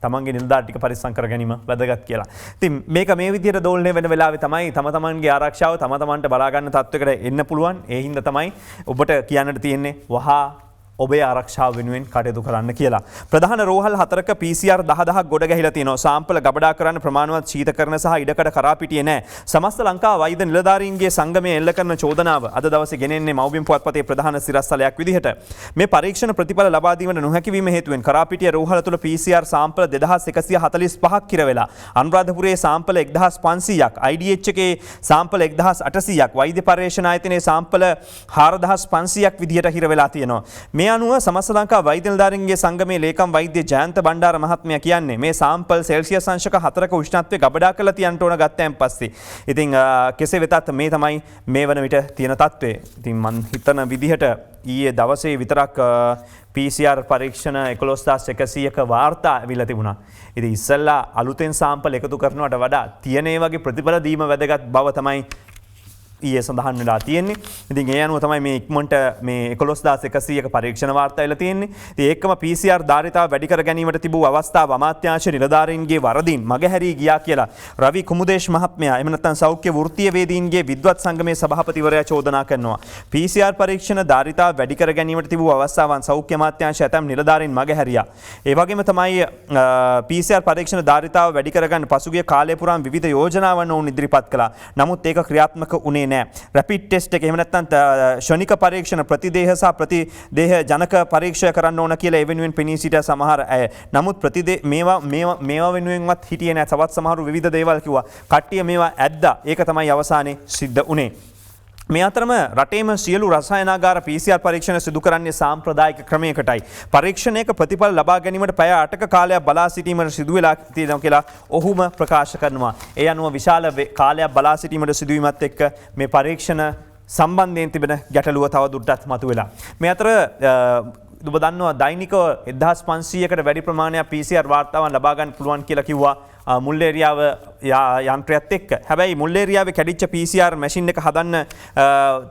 තමන්ගේ නිලධාරීන් ටික පරිස්සම් කර ගැනීම වැදගත් කියලා. ඉතින් මේක මේ විදිහට දෝලණය වෙන වෙලාවේ තමයි තමන්ගේ ආරක්ෂාව තමන්ට බලා ගන්න තත්ත්වයකට එන්න පුළුවන්. ඒ හින්දා තමයි ඔබට කියන්නට තියෙන්නේ වහා ඔබේ ආරක්ෂාව වෙනුවෙන් කටයුතු කරන්න කියලා. ප්‍රධාන රෝහල් 4ක PCR 10000ක් ගොඩ ගැහිලා තියෙනවා. සාම්පල ගබඩා කරන්න ප්‍රමාණවත් ශීතකරණ සහ ඉඩකඩ කරාපිටියේ නැහැ. සමස්ත ලංකා වෛද්‍ය නිලධාරීන්ගේ සංගමයේ එල්ල කරන චෝදනාව අද දවසේ ගෙනෙන්නේ මව්බිම් පුවත්පතේ ප්‍රධාන සිරස්තලයක් විදිහට. මේ පරීක්ෂණ ප්‍රතිඵල ලබා දීමට නොහැකි වීම හේතුවෙන් කරාපිටිය රෝහල තුල PCR සාම්පල 2145ක් කිර වෙලා අනුරාධපුරයේ සාම්පල 1500ක් IDH එකේ සාම්පල 1800ක් වෛද්‍ය පර්යේෂණ ආයතනයේ සාම්පල 4500ක් විදිහට හිර වෙලා තියෙනවා. මේ අනුව සමස්ත ලංකා වෛද්‍ය නිලධාරීන්ගේ සංගමේ ලේකම් වෛද්‍ය ජයන්ත බණ්ඩාර මහත්මයා කියන්නේ මේ සාම්පල් සෙල්සියස් අංශක 4ක උෂ්ණත්වය ගබඩා කරලා තියන්න ඕන ගත්තයන් පස්සේ. ඉතින් කෙසේ වෙතත් මේ තමයි මේ වන විට තියෙන තත්ත්වය. ඉතින් මම හිතන විදිහට ඊයේ දවසේ විතරක් PCR පරීක්ෂණ 11100ක වාර්තා ඇවිල්ලා තිබුණා. ඉතින් ඉස්සෙල්ලා අලුතෙන් සාම්පල් එකතු කරනවට වඩා තියෙන ඒ වගේ ප්‍රතිඵල දීම වැදගත් බව තමයි ඊයේ සඳහන් වෙලා තියෙන්නේ. ඉතින් ඒ අනුව තමයි මේ ඉක්මනට මේ 11100ක පරීක්ෂණ වාර්තා එලා තියෙන්නේ. ඉතින් ඒකම PCR ධාරිතාව වැඩි කර ගැනීමට තිබූ අවස්ථාව අමාත්‍යාංශ නිලධාරීන්ගේ වරදින් මගහැරී ගියා කියලා රවි කුමුදේශ් මහත්මයා එහෙම නැත්නම් සෞඛ්‍ය වෘත්තීය වේදීන්ගේ විද්වත් සංගමේ සභාපතිවරයා චෝදනා කරනවා. PCR පරීක්ෂණ ධාරිතාව වැඩි කර ගැනීමට තිබූ අවස්ථාවන් සෞඛ්‍ය අමාත්‍යාංශ ඇතම් නිලධාරීන් මගහැරියා. ඒ වගේම තමයි PCR පරීක්ෂණ ධාරිතාව වැඩි කරගන්න පසුගිය කාලය පුරාම විවිධ යෝජනාවන් ඔවුන් ඉදිරිපත් කළා. නමුත් ඒක ක්‍රියාත්මක වුණේ නෑ. රැපිඩ් ටෙස්ට් එක එහෙම නැත්නම් ෂණික පරීක්ෂණ ප්‍රතිදේහ සහ ප්‍රතිදේහ ජනක පරීක්ෂා කරන්න ඕන කියලා ඒ වෙනුවෙන් පෙනී සිට සමහර අය. නමුත් මේවා වෙනුවෙන්වත් හිටියේ නෑ. තවත් සමහරු විවිධ දේවල් කිව්වා. කට්ටිය මේවා ඇද්දා. ඒක තමයි අවසානයේ සිද්ධ වුණේ. මේ අතරම රටේම සියලු රසායනාගාර PCR පරීක්ෂණ සිදු කරන්නේ සාම්ප්‍රදායික ක්‍රමයකටයි. පරීක්ෂණයක ප්‍රතිඵල ලබා ගැනීමට පැය 8ක කාලයක් බලා සිටීමට සිදු වෙලා තියෙනවා කියලා ඔහුම ප්‍රකාශ කරනවා. ඒ අනුව විශාල කාලයක් බලා සිටීමට සිදුවීමත් එක්ක මේ පරීක්ෂණ සම්බන්ධයෙන් තිබෙන ගැටලුව තව දුරටත් මතුවෙලා. මේ අතර ඔබ දන්නවා දෛනිකව 1500කට වැඩි ප්‍රමාණයක් PCR වාර්තාවන් ලබා ගන්න පුළුවන් කියලා කිව්වා මුල්ලේරියාව යන්ත්‍රයත් එක්ක. හැබැයි මුල්ලේරියාවේ කැඩිච්ච PCR මැෂින් එක හදන්න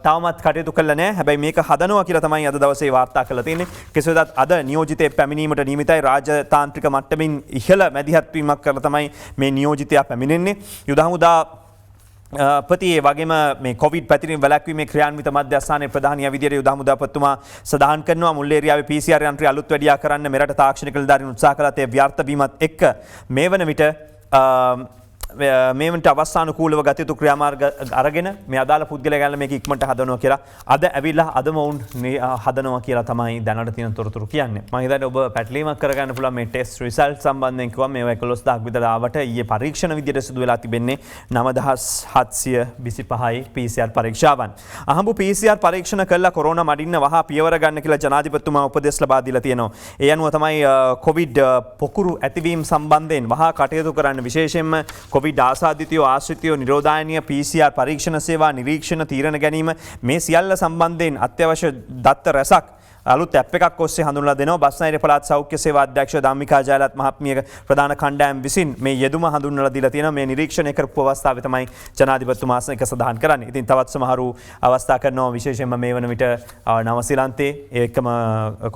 තවමත් කටයුතු කළා නෑ. හැබැයි මේක හදනවා කියලා තමයි අද දවසේ වාර්තා කරලා තියෙන්නේ. කෙසේ වෙතත් අද නියෝජිතයෙක් පැමිණීමට නියමිතයි. රාජතාන්ත්‍රික මට්ටමින් ඉහළ මැදිහත් වීමක් කරලා තමයි මේ නියෝජිතයා පැමිණෙන්නේ. යුද හමුදා පතියේ වගේම මේ කොවිඩ් පැතිරීම වැළැක්වීමේ ක්‍රියාන්විත මධ්‍යස්ථානයේ ප්‍රධානියා විදියට යුද හමුදාපතිතුමා සඳහන් කරනවා මුල්ලේරියාවේ PCR යන්ත්‍රය අලුත් වැඩියා කරන්න මෙරට තාක්ෂණික නිලධාරීන් උත්සාහ කළත් ඒ ව්‍යර්ථ වීමත් එක්ක මේ වන විට මේමට අවස්ථානුකූලව ගතයුතු ක්‍රියාමාර්ග අරගෙන මේ අදාළ පුද්ගලයා ගැන මේක ඉක්මනට හදනවා කියලා අද ඇවිල්ලා අදම වුන් හදනවා කියලා තමයි දැනට තියෙන තොරතුරු කියන්නේ. මම හිතන්නේ ඔබ පැටලීමක් කරගන්න පුළුවන් මේ ටෙස්ට් රිසල්ට් සම්බන්ධයෙන් කිව්වා මේවා 11000ක් විතර ආවට ඊයේ පරීක්ෂණ විදියට සිදු වෙලා තිබෙන්නේ 9725යි PCR පරීක්ෂාවන්. අහඹු PCR පරීක්ෂණ කළා කොරෝනා මඩින්න වහා පියවර ගන්න කියලා ජනාධිපතිතුමා උපදෙස් ලබා දීලා තියෙනවා. ඒ අනුව තමයි කොවිඩ් පොකුරු ඇතිවීම සම්බන්ධයෙන් වහා කටයුතු කරන්න විශේෂයෙන්ම කොවිඩ් ආසාදිතයෝ ආශ්‍රිතයෝ නිරෝධායනීය PCR පරීක්ෂණ සේවා නිරීක්ෂණ තීරණ ගැනීම මේ සියල්ල සම්බන්ධයෙන් අත්‍යවශ්‍ය දත්ත රැසක් අලුත් ඇප් එකක් ඔස්සේ හඳුන්වලා දෙනවා. බස්නාහිර පළාත් සෞඛ්‍ය සේවා අධ්‍යක්ෂ ධම්මිකා ජයලත් මහත්මිය ප්‍රධාන කණ්ඩායම විසින් මේ යෙදුම හඳුන්වලා දීලා තියෙනවා. මේ නිරීක්ෂණය කරපු අවස්ථාවේ තමයි ජනාධිපතිතුමා එක සඳහන් කරන්නේ. ඉතින් තවත් සමහරු අවස්ථා කරනවා විශේෂයෙන්ම මේ වන විට නවසීලන්තයේ ඒකම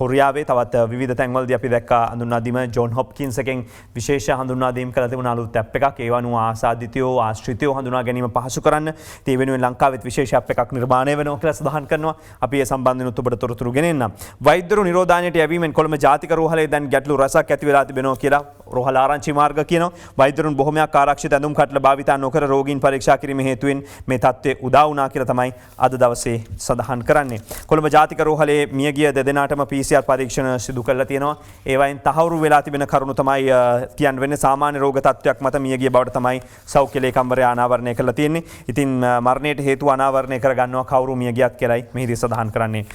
කොරියාවේ තවත් විවිධ තැන්වලදී අපි දැක්කා හඳුන්වා දීම ජෝන් හොප්කින්ස් එකෙන් විශේෂ හඳුන්වා දීම් කරලා තිබුණ අලුත් ඇප් එකක්. ඒ වනුව ආසාදිතයෝ ආශ්‍රිතයෝ හඳුනා ගැනීම පහසු කරන්න. ඒ වෙනුවෙන් ලංකාවෙත් විශේෂ ඇප් එකක් නිර්මාණය වෙනවා කියලා සඳහන් කරනවා. අපි ඒ සම්බන්ධයෙන් ඔබට තොරතුරු ගෙනෙන්නම්. වෛද්‍යරු නිරෝධායනයට යැවීමෙන් කොළඹ ජාතික රෝහලේ දැන් ගැටලු රසක් ඇති වෙලා තිබෙනවා කියලා රෝහල ආරංචි මාර්ග කියනවා. වෛද්‍යරුන් බොහොමයක් ආරක්ෂිත ඇඳුම් කටල භාවිතා නොකර රෝගීන් පරීක්ෂා කිරීම හේතුවෙන් මේ තත්ත්වය උදා වුණා කියලා තමයි අද දවසේ සඳහන් කරන්නේ. කොළඹ ජාතික රෝහලේ මියගිය දෙදෙනාටම PCR පරීක්ෂණ සිදු කරලා තියෙනවා. ඒවයින් තහවුරු වෙලා තිබෙන කරුණු තමයි කියන්න වෙන්නේ සාමාන්‍ය රෝග තත්ත්වයක් මත මියගිය බවට තමයි සෞඛ්‍ය ලේකම්වරයා අනාවරණය කරලා තියෙන්නේ. ඉතින් මරණයට හේතුව අනාවරණය කර ගන්නවා කවුරු මියගියත් කියලායි මෙහිදී සඳහන් කරන්නේ.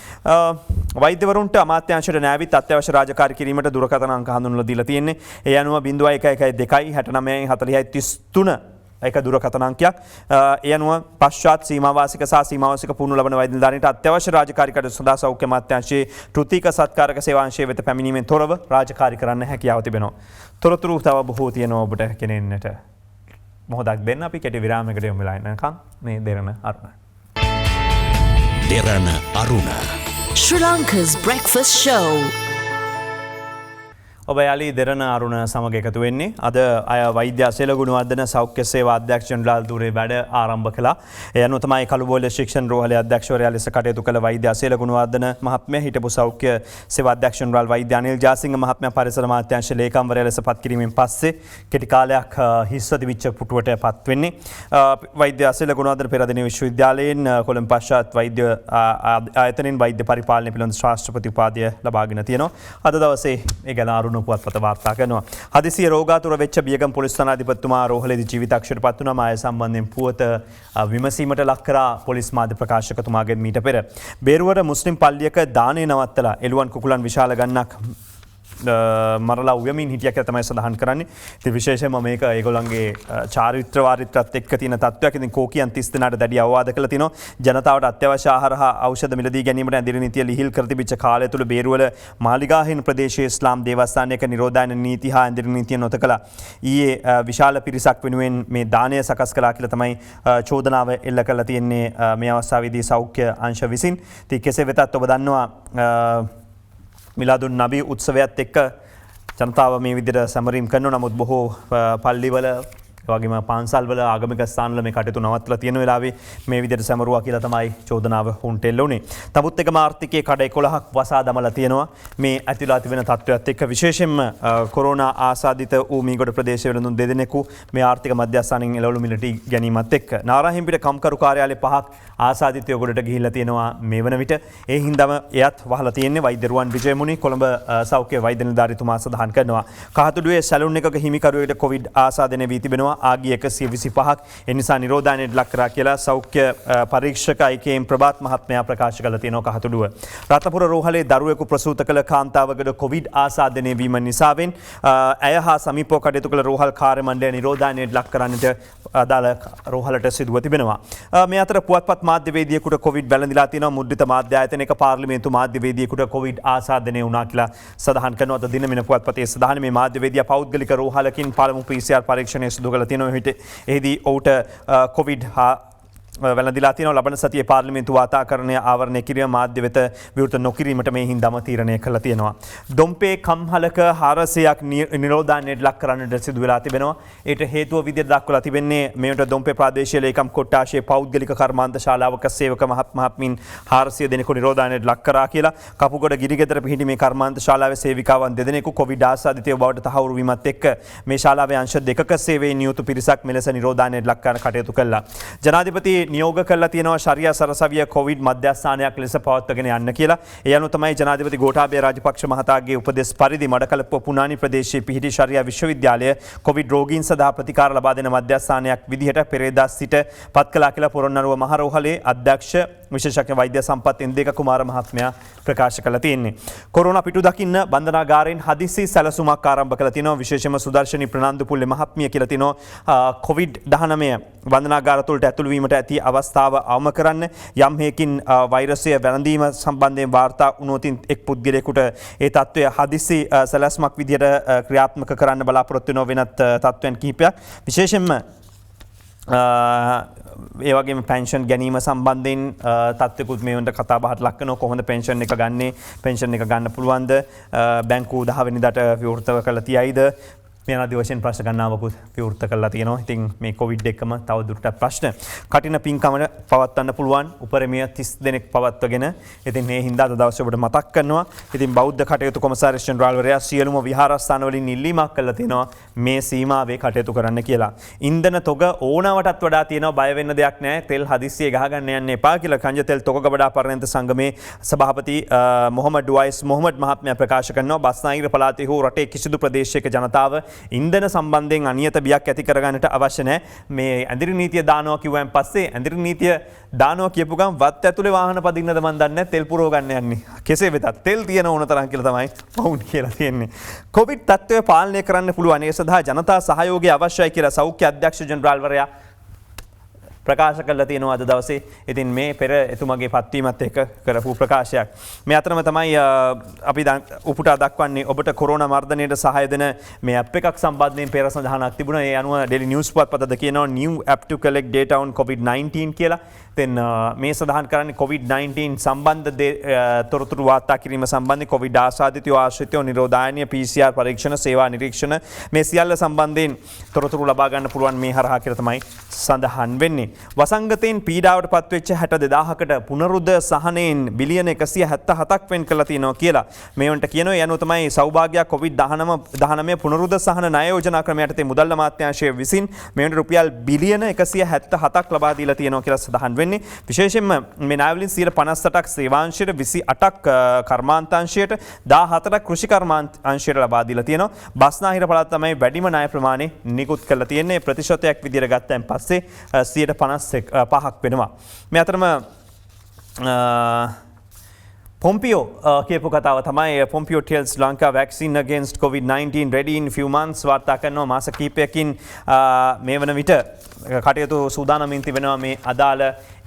වෛද්‍යවරුන්ට අමාත්‍යාංශයට නෑවිත් අත්‍යවශ්‍ය රාජකාරී කිරීමට දුරකථන අංක හඳුන්වලා දීලා තියෙන්නේ. ඒ අනුව 0112 69 40 33 එක දුරකථන අංකයක්. ඒ අනුව පශ්චාත් සීමාවාසික සහ සීමාවාසික පුහුණු ලබන වෛද්‍ය නිලධාරීන්ට අත්‍යවශ්‍ය රාජකාරී කටයුතු සඳහා සෞඛ්‍ය අමාත්‍යාංශයේ තෘතීක සත්කාරක සේවාංශය වෙත පැමිණීමෙන් තොරව රාජකාරී කරන්න හැකියාව තිබෙනවා. තොරතුරු තව බොහෝ තියෙනවා ඔබට ගෙනෙන්නට. මොහොතක් දෙන්න අපි කෙටි විරාමයකට යමු වෙලා ඉන්නකම් මේ දෙරණ අරුණ. දෙරණ අරුණ. Sri Lanka's breakfast show. ඔබ යාලි දෙරණ අරුණ සමග එකතු වෙන්නේ. අද අය වෛද්‍ය අසේල ගුණවර්ධන සෞඛ්‍ය සේවා අධ්‍යක්ෂ ජනරාල් ධුරේ වැඩ ආරම්භ කළා. ඒ අනුව තමයි කළුබෝල ශික්ෂණ රෝහලේ අධ්‍යක්ෂවරයා ලෙස කටයුතු කළ වෛද්‍ය අසේල ගුණවර්ධන මහත්මයා හිටපු සෞඛ්‍ය සේවා අධ්‍යක්ෂ ජනරාල් වෛද්‍ය අනිල් ජාසිංහ මහත්මයා පරිසර අමාත්‍යාංශ ලේකම්වරයා ලෙස පත් කිරීමෙන් පස්සේ කෙටි කාලයක් හිස්ව තිබිච්ච පුටුවට පත් වෙන්නේ. වෛද්‍ය අසේල ගුණවර්ධන පෙරදින විශ්වවිද්‍යාලයෙන් කොළඹ පශ්චාත් වෛද්‍ය ආයතනයෙන් වෛද්‍ය පරිපාලනය පිළිබඳ ශාස්ත්‍රපති උපාධිය ලබාගෙන තියෙනවා. අද දවසේ ඒ ගැන අරුණ පුවත්පත වාර්තා කරනවා. හදිසියේ රෝගාතුර වෙච්ච බියගම් පොලිස් ස්ථානාධිපතිතුමා රෝහලේදී ජීවිතක්ෂයට පත් වුණා. මාය සම්බන්ධයෙන් පුවත විමසීමට ලක් කරා පොලිස් මාධ්‍ය ප්‍රකාශකතුමාගෙන් මීට පෙර. බේරුවර මුස්ලිම් පල්ලියක දානය නවත්තලා එළුවන් කුකුලන් විශාල ගණනක් මරලා උයමින් හිටිය කියලා තමයි සඳහන් කරන්නේ. ඉතින් විශේෂයෙන්ම මේක ඒගොල්ලන්ගේ චාරිත්‍ර වාරිත්‍රාත් එක්ක තියෙන තත්ත්වයක්. ඉතින් කෝකියන් 30 දෙනාට දැඩි අවවාද කළා තිනවා. ජනතාවට අත්‍යවශ්‍ය ආහාර හා ඖෂධ මිලදී ගැනීමට ඇඳිරි නීතිය ලිහිල් කර තිබිච්ච කාලය තුල බේරුවල මාලිගාහින් ප්‍රදේශයේ ඉස්ලාම් දේවස්ථානයක නිරෝධායන නීති හා ඇඳිරි නීතිය නොතකලා ඊයේ විශාල පිරිසක් වෙනුවෙන් මේ දානය සකස් කළා කියලා තමයි චෝදනාව එල්ල කරලා තියෙන්නේ මේ අවස්ථාවේදී සෞඛ්‍ය අංශ විසින්. ඉතින් කෙසේ වෙතත් ඔබ දන්නවා මිලාදුන් නබී උත්සවයත් එක්ක ජනතාව මේ විදිහට සැමරීම් කරනවා. නමුත් බොහෝ පල්ලිවල වගේම පන්සල්වල ආගමික ස්ථානවල මේ කටයුතු නවත්තලා තියෙන වෙලාවේ මේ විදිහට සැමරුවා කියලා තමයි චෝදනාව උන්ට එල්ල වුණේ. තමුත් එකම ආර්ථිකයේ කඩ 11ක් වසා දමලා තියෙනවා මේ ඇතිලා තිබෙන තත්ත්වයක් එක්ක. විශේෂයෙන්ම කොරෝනා ආසාදිත වූ මීගොඩ ප්‍රදේශයේ වෙනුන් දෙදෙනෙකු මේ ආර්ථික මධ්‍යස්ථානයෙන් එළවලු මිලට ගැනීමත් එක්ක නාරාහිම්පිට කම්කරු කාර්යාලය 5ක් ආසාදිතයෝ ගොඩට ගිහිල්ලා තියෙනවා මේ වන විට. ඒ හින්දාම එයත් වහලා තියෙන්නේ. වෛද්‍ය රුවන් විජයමුනි කොළඹ සෞඛ්‍ය වෛද්‍ය නිලධාරීතුමා සඳහන් කරනවා. කහතුඩුවේ සැලුන් එකක හිමිකරුවෙකුට කොවිඩ් ආසාදනය වී තිබෙනවා. ආගිය 125ක් එනිසා නිරෝධායනයට ලක් කරා කියලා සෞඛ්‍ය පරීක්ෂක IKM ප්‍රභාත් මහත්මයා ප්‍රකාශ කළ තියෙනවා කහතුඩුව. රත්නපුර රෝහලේ දරුවෙකු ප්‍රසූත කළ කාන්තාවකට කොවිඩ් ආසාදනය වීම නිසාවෙන් ඇය හා සමීපව කටයුතු කළ රෝහල් කාර්ය මණ්ඩලය නිරෝධායනයට ලක් කරන්නට අදාළ රෝහලට සිදුව තිබෙනවා. මේ අතර පුවත්පත් මාධ්‍යවේදියෙකුට කොවිඩ් වැළඳිලා තියෙනවා. මුද්‍රිත මාධ්‍ය ආයතනයක පාර්ලිමේන්තු මාධ්‍යවේදියෙකුට කොවිඩ් ආසාදනය වුණා කියලා සඳහන් කරනවා. අද දින වෙන පුවත්පතේ සඳහන් මේ මාධ්‍යවේදියා පෞද්ගලික රෝහලකින් පළමු PCR පරීක්ෂණය සිදු කළ තියෙනවා. එහිදී ඔහුට කොවිඩ් වැළඳිලා තියෙනවා. ලබන සතියේ පාර්ලිමේන්තු වාතාකරණය ආවරණය කිරීම මාධ්‍ය වෙත විවෘත නොකිරීමට මේ හින්දාම තීරණය කළා තියෙනවා. දොම්පේ කම්හලක 400ක් නිරෝධායනයට ලක් කරන්නට සිදු වෙලා තිබෙනවා. ඒට හේතුව විදිහට දක්වලා තිබෙන්නේ මේකට දොම්පේ ප්‍රාදේශීය ලේකම් කොට්ටාශයේ පෞද්ගලික කර්මාන්ත ශාලාවක සේවක මහත්මින් 400 දෙනෙකු නිරෝධායනයට ලක් කරා කියලා. කපුගොඩ ගිරිගෙදර පිහිටි මේ කර්මාන්ත ශාලාවේ සේවිකාවන් දෙදෙනෙකු කොවිඩ් ආසාදිතයෝ බවට තහවුරු වීමත් එක්ක මේ ශාලාවේ අංශ දෙකක සේවයේ නියුතු පිරිසක් මෙලෙස නිරෝධායනයට ලක් කරන කටයුතු කළා. ජනාධිපති නියෝග කළා තියෙනවා ශරියා සරසවිය කොවිඩ් මධ්‍යස්ථානයක් ලෙස පවත්වාගෙන යන්න කියලා. ඒ අනුව තමයි ජනාධිපති ගෝඨාභය රාජපක්ෂ මහතාගේ උපදෙස් පරිදි මඩකලපුව පුනානි ප්‍රදේශයේ පිහිටි ශරියා විශ්වවිද්‍යාලය කොවිඩ් රෝගීන් සඳහා ප්‍රතිකාර ලබා දෙන මධ්‍යස්ථානයක් විදිහට පෙරේදා සිට පත් කළා කියලා පොරොන්නරුව මහරෝහලේ අධ්‍යක්ෂ විශේෂඥ වෛද්‍ය සම්පත් ඉන්දේක කුමාර මහත්මයා ප්‍රකාශ කළා තියෙන්නේ. කොරෝනා පිටු දකින්න බන්ධනාගාරයෙන් හදිසි සැලසුමක් ආරම්භ කළා තියෙනවා. විශේෂයෙන්ම සුදර්ශනී ප්‍රනාන්දු පුල්ලේ මහත්මිය කියලා තිනවා කොවිඩ් 19 බන්ධනාගාර තුළට ඇතුළු වීමට ඇති අවස්ථාව අවම කරන්න යම් හේකින් වෛරසය වැළඳීම සම්බන්ධයෙන් වාර්තා වුණොත් එක් පුද්ගලයෙකුට ඒ තත්ත්වය හදිසි සැලැස්මක් විදිහට ක්‍රියාත්මක කරන්න බලාපොරොත්තු වෙන වෙනත් තත්ත්වයන් කිහිපයක් විශේෂයෙන්ම ඒ වගේම පෙන්ෂන් ගැනීම සම්බන්ධයෙන් තත්ත්වකුත් මේ වන්ට කතා බහට ලක් කරනවා. කොහොමද පෙන්ෂන් එක ගන්නේ, පෙන්ෂන් එක ගන්න පුළුවන්ද, බැංකුව 10 වෙනිදාට විවෘතව කරලා තියයිද, මේ ආදී වශයෙන් ප්‍රශ්න ගණනාවකුත් විවෘත කරලා තියෙනවා. ඉතින් මේ කොවිඩ් එකම තව දුරටත් ප්‍රශ්න. කටින පින්කම පවත්වන්න පුළුවන් උපරිමය 30 දෙනෙක් පවත්වගෙන. ඉතින් මේ හින්දා අද දවසේ ඔබට මතක් කරනවා. ඉතින් බෞද්ධ කටයුතු කොමසාරිස් ජෙනරාල්වරයා සියලුම විහාරස්ථාන වලින් ඉල්ලීමක් කළා තියෙනවා මේ සීමාවේ කටයුතු කරන්න කියලා. ඉන්ධන තොග ඕනවටත් වඩා තියෙනවා, බය වෙන්න දෙයක් නැහැ. තෙල් හදිස්සියේ ගහගන්න යන්න එපා කියලා කංජ තෙල් තොග ගබඩා පරිණත සංගමේ සභාපති මොහමඩ් ඩුවයිස් මොහමඩ් මහත්මයා ප්‍රකාශ කරනවා. බස්නාහිර පළාතේ හෝ රටේ කිසිදු ප්‍රදේශයක ජනතාව ඉන්ධන සම්බන්ධයෙන් අනියත බියක් ඇති කරගන්නට අවශ්‍ය නැහැ. මේ ඇඳිරි නීතිය දානවා කිව්වන් පස්සේ ඇඳිරි නීතිය දානවා කියපු ගමන් වත් ඇතුලේ වාහන පදින්නද මන් දන්නේ නැහැ, තෙල් පුරව ගන්න යන්නේ. කෙසේ වෙතත් තෙල් තියෙන ඕන තරම් කියලා තමයි වුන් කියලා තියෙන්නේ. කොවිඩ් තත්ත්වය පාලනය කරන්න පුළුවන්. ඒ සඳහා ජනතා සහයෝගය අවශ්‍යයි කියලා සෞඛ්‍ය අධ්‍යක්ෂ ජෙනරාල්වරයා ප්‍රකාශ කළා තියෙනවා අද දවසේ. ඉතින් මේ පෙර එතුමගේ පත්වීමත් එක්ක කරපු ප්‍රකාශයක්. මේ අතරම තමයි අපි උපුටා දක්වන්නේ ඔබට කොරෝනා මර්ධනයට සහාය දෙන මේ ඇප් එකක් සම්බන්ධයෙන් පෙර සඳහනක් තිබුණා. ඒ අනුව ඩේලි නිවුස් පුවත්පතද කියනවා new app to collect data on COVID-19 කියලා. දැන් මේ සඳහන් කරන්නේ COVID-19 සම්බන්ධ තොරතුරු වාර්තා කිරීම සම්බන්ධයෙන් COVID ආසාදිතයෝ ආශ්‍රිතයෝ නිරෝධායනීය PCR පරීක්ෂණ සේවා නිරීක්ෂණ මේ සියල්ල සම්බන්ධයෙන් තොරතුරු ලබා ගන්න පුළුවන් මේ හරහා කියලා තමයි සඳහන් වෙන්නේ. වසංගතයෙන් පීඩාවට පත්වෙච්ච 62000කට පුනරුද්ධ සහනයෙන් බිලියන 177ක් වෙන් කළා තියෙනවා කියලා මේවන්ට කියනවා. ඒ අනුව තමයි සෞභාග්‍ය COVID-19 පුනරුද්ධ සහන ණය යෝජනා ක්‍රමයට තේ මුදල් අමාත්‍යාංශය විසින් මේවන්ට රුපියල් බිලියන 177ක් ලබා දීලා තියෙනවා කියලා සඳහන් වෙන්නේ. විශේෂයෙන්ම මේ ණය වලින් 58%ක් සේවාංශයට, 28ක් කර්මාන්තාංශයට, 14ක් කෘෂි කර්මාන්තාංශයට ලබා දීලා තියෙනවා. බස්නාහිර පළාත තමයි වැඩිම ණය ප්‍රමාණය නිකුත් කරලා තියෙන්නේ. ප්‍රතිශතයක් විදිහට ගත්තන් පස්සේ 55ක් වෙනවා. මේ අතරම Pompeo කියපු කතාව තමයි Pompeo tells Lanka vaccine against COVID-19 ready in few months වාර්තා කරනවා. මාස කිහිපයකින් මේ වන විට කටයුතු සූදානමින් තිබෙනවා මේ අදාළ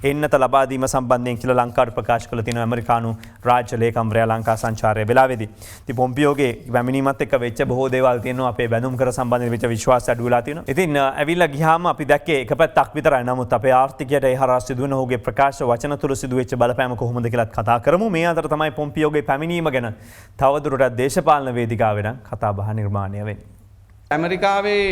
එන්නත ලබා දීම සම්බන්ධයෙන් කියලා ලංකාවට ප්‍රකාශ කළ තියෙනවා ඇමරිකානු රාජ්‍ය ලේකම්වරයා ලංකා සංචාරය වෙලාවේදී. ඉතින් පොම්පියෝගේ වැමිනීමත් එක්ක වෙච්ච බොහෝ දේවල් තියෙනවා අපේ බැඳුම් කර සම්බන්ධයෙන් වෙච්ච විශ්වාසය අඩු වෙලා තියෙනවා. ඉතින් ඇවිල්ලා ගියාම අපි දැක්කේ එක පැත්තක් විතරයි. නමුත් අපේ ආර්ථිකයට ඒ හරහා සිදුවෙන ඔහුගේ ප්‍රකාශ වචන තුළ සිදුවෙච්ච බලපෑම කොහොමද කියලාත් කතා කරමු. මේ අතර තමයි පොම්පියෝගේ පැමිණීම ගැන තවදුරටත් දේශපාලන වේදිකාවේ නම් කතා බහ නිර්මාණය වෙන්නේ. ඇමරිකාවේ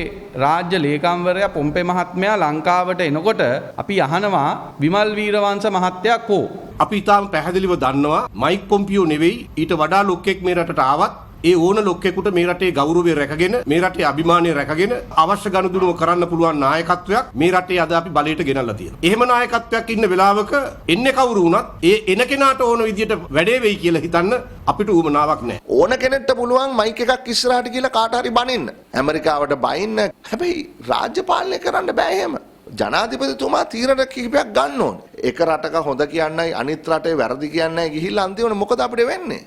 රාජ්‍ය ලේකම්වරයා පොම්පේ මහත්මයා ලංකාවට එනකොට අපි අහනවා විමල් වීරවංශ මහත්තයා කෝ? අපි ඊටාම පැහැදිලිව දන්නවා මයික් පොම්පියෝ නෙවෙයි ඊට වඩා ලොක්ෙක් මේ රටට ආවත් ඒ ඕන ලොක්ෙකුට මේ රටේ ගෞරවය රැකගෙන මේ රටේ අභිමානය රැකගෙන අවශ්‍ය ගනුදෙනුව කරන්න පුළුවන් නායකත්වයක් මේ රටේ අද අපි බලයට ගෙනල්ලා තියෙනවා. එහෙම නායකත්වයක් ඉන්න වෙලාවක එන්නේ කවුරු වුණත් ඒ එන කෙනාට ඕන විදියට වැඩේ වෙයි කියලා හිතන්න අපිට උවමනාවක් නැහැ. ඕන කෙනෙක්ට පුළුවන් මයික් එකක් ඉස්සරහට කියලා කාට හරි බනින්න. ඇමරිකාවට බයින්න. හැබැයි රාජ්‍ය පාලනය කරන්න බෑ එහෙම. ජනාධිපතිතුමා තීරණ කිහිපයක් ගන්න ඕනේ. එක රටක හොඳ කියන්නයි අනිත් රටේ වැරදි කියන්නයි ගිහිල්ලා අන්තිමට මොකද අපිට වෙන්නේ?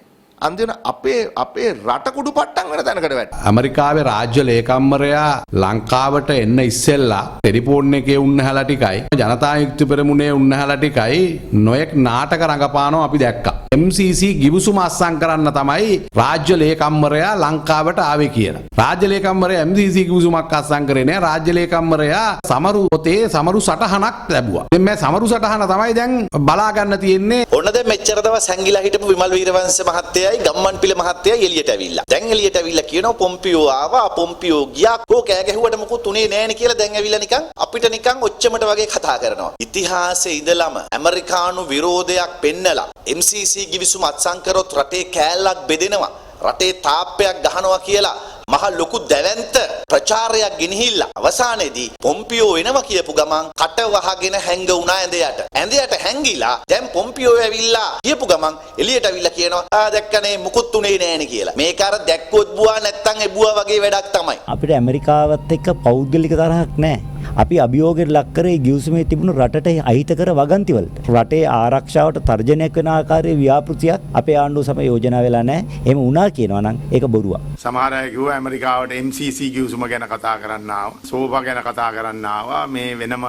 අන්තිමට අපේ රට කුඩු පට්ටම් වෙන තැනකට වැටෙනවා. ඇමරිකාවේ රාජ්‍ය ලේකම්වරයා ලංකාවට එන්න ඉස්සෙල්ලා ටෙලිෆෝන් එකේ උන්නහලා ටිකයි ජනතා යුක්ති පෙරමුණේ උන්නහලා ටිකයි නොයෙක් නාටක රඟපානවා අපි දැක්කා. MCC ගිවිසුම අත්සන් කරන්න තමයි රාජ්‍ය ලේකම්වරයා ලංකාවට ආවේ කියලා. රාජ්‍ය ලේකම්වරයා MCC ගිවිසුමක් අත්සන් කරේ නෑ. රාජ්‍ය ලේකම්වරයා සමරු පොතේ සමරු සටහනක් ලැබුවා. දැන් මේ සමරු සටහන තමයි දැන් බලා ගන්න තියෙන්නේ. ඔන්න දැන් මෙච්චර දවස් හැංගිලා හිටපු විමල් වීරවංශ මහත්තයයි ගම්මන්පිල මහත්තයයි එළියට ඇවිල්ලා. දැන් එළියට ඇවිල්ලා කියනවා පොම්පියෝ ආවා, පොම්පියෝ ගියා. කෝ කෑ ගැහුවට මොකුත් උනේ නෑනේ කියලා දැන් ඇවිල්ලා නිකන් අපිට නිකන් ඔච්චමට වගේ කතා කරනවා. ඉතිහාසයේ ඉඳලම ඇමරිකානු විරෝධයක් පෙන්නලා MCC ගිවිසුම අත්සන් කරොත් රටේ කෑල්ලක් බෙදෙනවා. රටේ තාප්පයක් ගහනවා කියලා මහ ලොකු දැවැන්ත ප්‍රචාරයක් ගෙනහිල්ලා අවසානයේදී පොම්පියෝ එනවා කියපු ගමන් කට වහගෙන හැංග වුණා ඇඳයට. ඇඳයට හැංගිලා දැන් පොම්පියෝ ඇවිල්ලා කියපු ගමන් එළියට ඇවිල්ලා කියනවා දැක්කනේ මුකුත් උනේ නෑනේ කියලා. මේක අර දැක්කොත් බුවා නැත්තම් එබුවා වගේ වැඩක් තමයි. අපිට ඇමරිකාවත් එක්ක පෞද්ගලික තරහක් නැහැ. අපි අභියෝගයට ලක් කරේ ගිවිසුමේ තිබුණු රටට අහිතකර වගන්තිවලට. රටේ ආරක්ෂාවට තර්ජනයක් වෙන ආකාරයේ ව්‍යාපෘතියක් අපේ ආණ්ඩුව සමය යෝජනා වෙලා නැහැ. එහෙම වුණා කියනවා නම් ඒක බොරුවක්. සමහර අය කිව්වා ඇමරිකාවට MCC ගිවිසුම ගැන කතා කරන්න ආවා. සෝපා ගැන කතා කරන්න ආවා. මේ වෙනම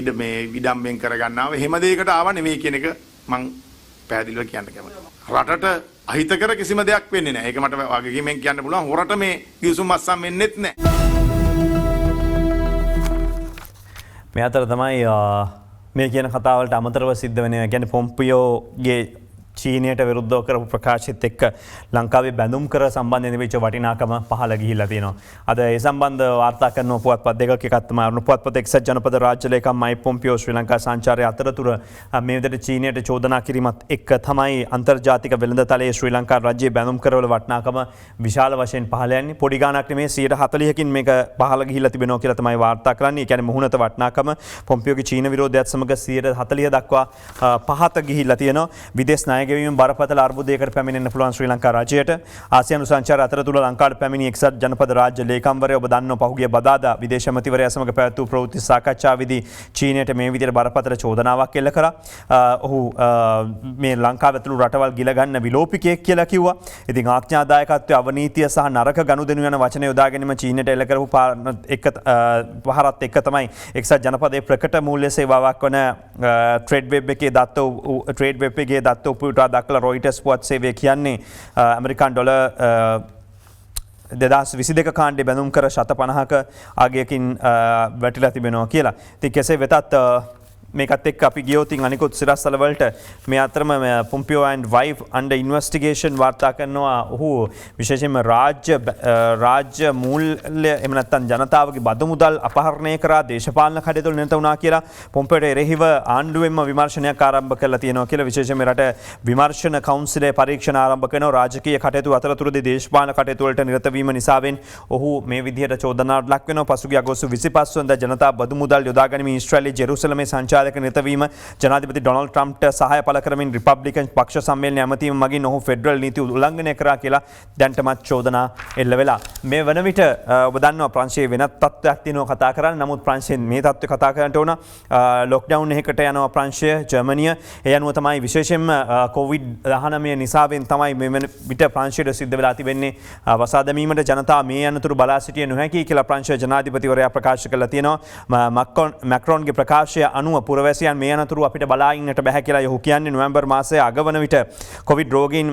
ඉඩම් වෙන් කරගන්න ආවා. එහෙම දෙයකට ආව නෙමෙයි කියන එක මං පැහැදිලිව කියන්න කැමතියි. රටට අහිතකර කිසිම දෙයක් වෙන්නේ නැහැ. ඒක මට වගකීමෙන් කියන්න පුළුවන්. හොරට මේ ගිවිසුම අත්සන් වෙන්නෙත් නැහැ. මේ අතර තමයි මේ කියන කතාවලට අමතරව සිද්ධ වෙන කියන්නේ පොම්පියෝගේ චීනයට විරුද්ධව කරපු ප්‍රකාශයත් එක්ක ලංකාවේ බැඳුම් කර සම්බන්ධයෙන් වෙච්ච වටිනාකම පහළ ගිහිල්ලා තියෙනවා. අද ඒ සම්බන්ධ වාර්තා කරන පුවත්පත් දෙකක් එකක් තමයි අරුණ පුවත්පත එක්සත් ජනපද රාජ්‍ය ලේකම් මයික් පොම්පියෝ ශ්‍රී ලංකා සංචාරය අතරතුර මේ විදිහට චීනයට චෝදනා කිරීමත් එක්ක තමයි අන්තර්ජාතික වෙළඳතලයේ ශ්‍රී ලංකා රාජ්‍යයේ බැඳුම් කරවල වටිනාකම විශාල වශයෙන් පහළ යන්නේ. පොඩි ගාණක් නෙමෙයි 140කින් මේක පහළ ගිහිල්ලා තිබෙනවා කියලා තමයි වාර්තා කරන්නේ. ඒ කියන්නේ මුහුණත වටිනාකම පොම්පියෝගේ චීන විරෝධයත් සමග 140 දක්වා පහත ගිහිල්ලා තියෙනවා. විදේශ ණය ගෙවීම බරපතල අර්බුදයකට පැමිණෙන්න පුළුවන් ශ්‍රී ලංකා රජයට. ආසියානු සංචාර අතරතුර ලංකාවට පැමිණි එක්සත් ජනපද රාජ්‍ය ලේකම්වරයා ඔබ දන්නව පහුගිය බදාදා විදේශ මන්ත්‍රීවරයා සමග පැවැත් වූ ප්‍රවෘත්ති සාකච්ඡාවේදී චීනයට මේ විදිහට බරපතල චෝදනාවක් එල්ල කරා. ඔහු මේ ලංකාව ඇතුළු රටවල් ගිල ගන්න විලෝපිකයෙක් කියලා කිව්වා. ඉතින් ආඥාදායකත්වයේ අවනීතිය සහ නරක ගනුදෙනු යන වචන යොදා ගැනීම චීනයට එල්ල කරපු පහරත් එක්ක තමයි එක්සත් ජනපදයේ ප්‍රකට මූල්‍ය සේවාවක් වන ට්‍රේඩ් වෙබ් එකේ දත්ත උපුටා දක්වලා රොයිටර්ස් පුවත් සේවය කියන්නේ ඇමරිකන් ඩොලර් 2022 කාණ්ඩේ බැඳුම් කර 150ක ආගයකින් වැටිලා තිබෙනවා කියලා. ඉතින් කෙසේ වෙතත් මේකත් එක්ක අපි ගියොතින් අනිකුත් සිරස්තල වලට මේ අතරම Pompeo and wife under investigation වාර්තා කරනවා. ඔහු විශේෂයෙන්ම රාජ්‍ය මූල්‍ය එහෙම නැත්නම් ජනතාවගේ බදු මුදල් අපහරණය කරා දේශපාලන කටයුතු වල නිරත වුණා කියලා පොම්පියෝට එරෙහිව ආණ්ඩුවෙන්ම විමර්ශනයක් ආරම්භ කරලා තියෙනවා කියලා විශේෂයෙන්ම රට විමර්ශන කවුන්සිලේ පරීක්ෂණ ආරම්භ කරනවා. රාජකීය කටයුතු අතරතුරදී දේශපාලන කටයුතු වලට නිරත වීම නිසාවෙන් ඔහු මේ විදිහට චෝදනාවට ලක් වෙනවා. පසුගිය අගෝස්තු 25 වෙනිදා ජනතා බදු මුදල් යොදා ගැනීම ඊශ්‍රායලයේ ජෙරුසලමේ නිතවීම ජනාධිපති ඩොනල්ඩ් ට්‍රම්ප්ට සහාය පළ කරමින් රිපබ්ලිකන් පක්ෂ සම්මේලනයේ ඇමතීම මගින් ඔහු ෆෙඩරල් නීති උල්ලංඝනය කරා කියලා දැන්ටමත් චෝදනා එල්ල වෙලා. මේ වන විට ඔබ දන්නවා ප්‍රංශයේ වෙනත් තත්ත්වයක් තියෙනවා කතා කරන්න. නමුත් ප්‍රංශයෙන් මේ තත්ත්වය කතා කරන්නට ඕන. ලොක්ඩවුන් එකකට යනවා ප්‍රංශය, ජර්මනිය. ඒ අනුව තමයි විශේෂයෙන්ම COVID-19 නිසාවෙන් තමයි මේ වන විට ප්‍රංශයට සිද්ධ වෙලා තිබෙන්නේ වසා දැමීමට ජනතාව මේ අනතුරු බලා සිටිය නොහැකි කියලා ප්‍රංශ ජනාධිපතිවරයා ප්‍රකාශ කළා තියෙනවා. මැක්‍රොන්ගේ ප්‍රකාශය අනුව පුරවැසියන් මේ අනතුරු අපිට බලා ඉන්නට බැහැ කියලා ඔහු කියන්නේ. නොවැම්බර් මාසයේ අග වන විට කොවිඩ් රෝගීන්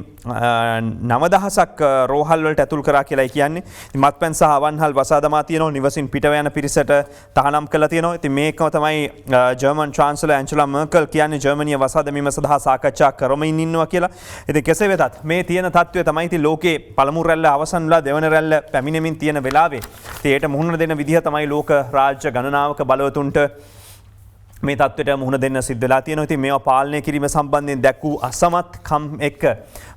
9000ක් රෝහල් වලට ඇතුල් කරා කියලායි කියන්නේ. ඉතින් මත්පැන් සහ අවන්හල් වසා දමා තියෙනවා. නිවසින් පිටව යන පිරිසට තහනම් කළා තියෙනවා. ඉතින් මේකම තමයි ජර්මන් චාන්සලර් ඇන්ජෙලා මර්කල් කියන්නේ ජර්මනිය වසා දැමීම සඳහා සාකච්ඡා කරමින් ඉන්නවා කියලා. ඉතින් කෙසේ වෙතත් මේ තියෙන තත්ත්වය තමයි ඉතින් ලෝකේ පළමු රැල්ල අවසන් වෙලා දෙවන රැල්ල පැමිණෙමින් තියෙන වෙලාවේ ඉතින් ඒට මුහුණ දෙන විදිහ තමයි ලෝක රාජ්‍ය ගණනාවක බලවතුන්ට මේ තත්ත්වයට මුහුණ දෙන්න සිද්ධ වෙලා තියෙනවා. ඉතින් මේවා පාලනය කිරීම සම්බන්ධයෙන් දැක් වූ අසමත්කම් එක්ක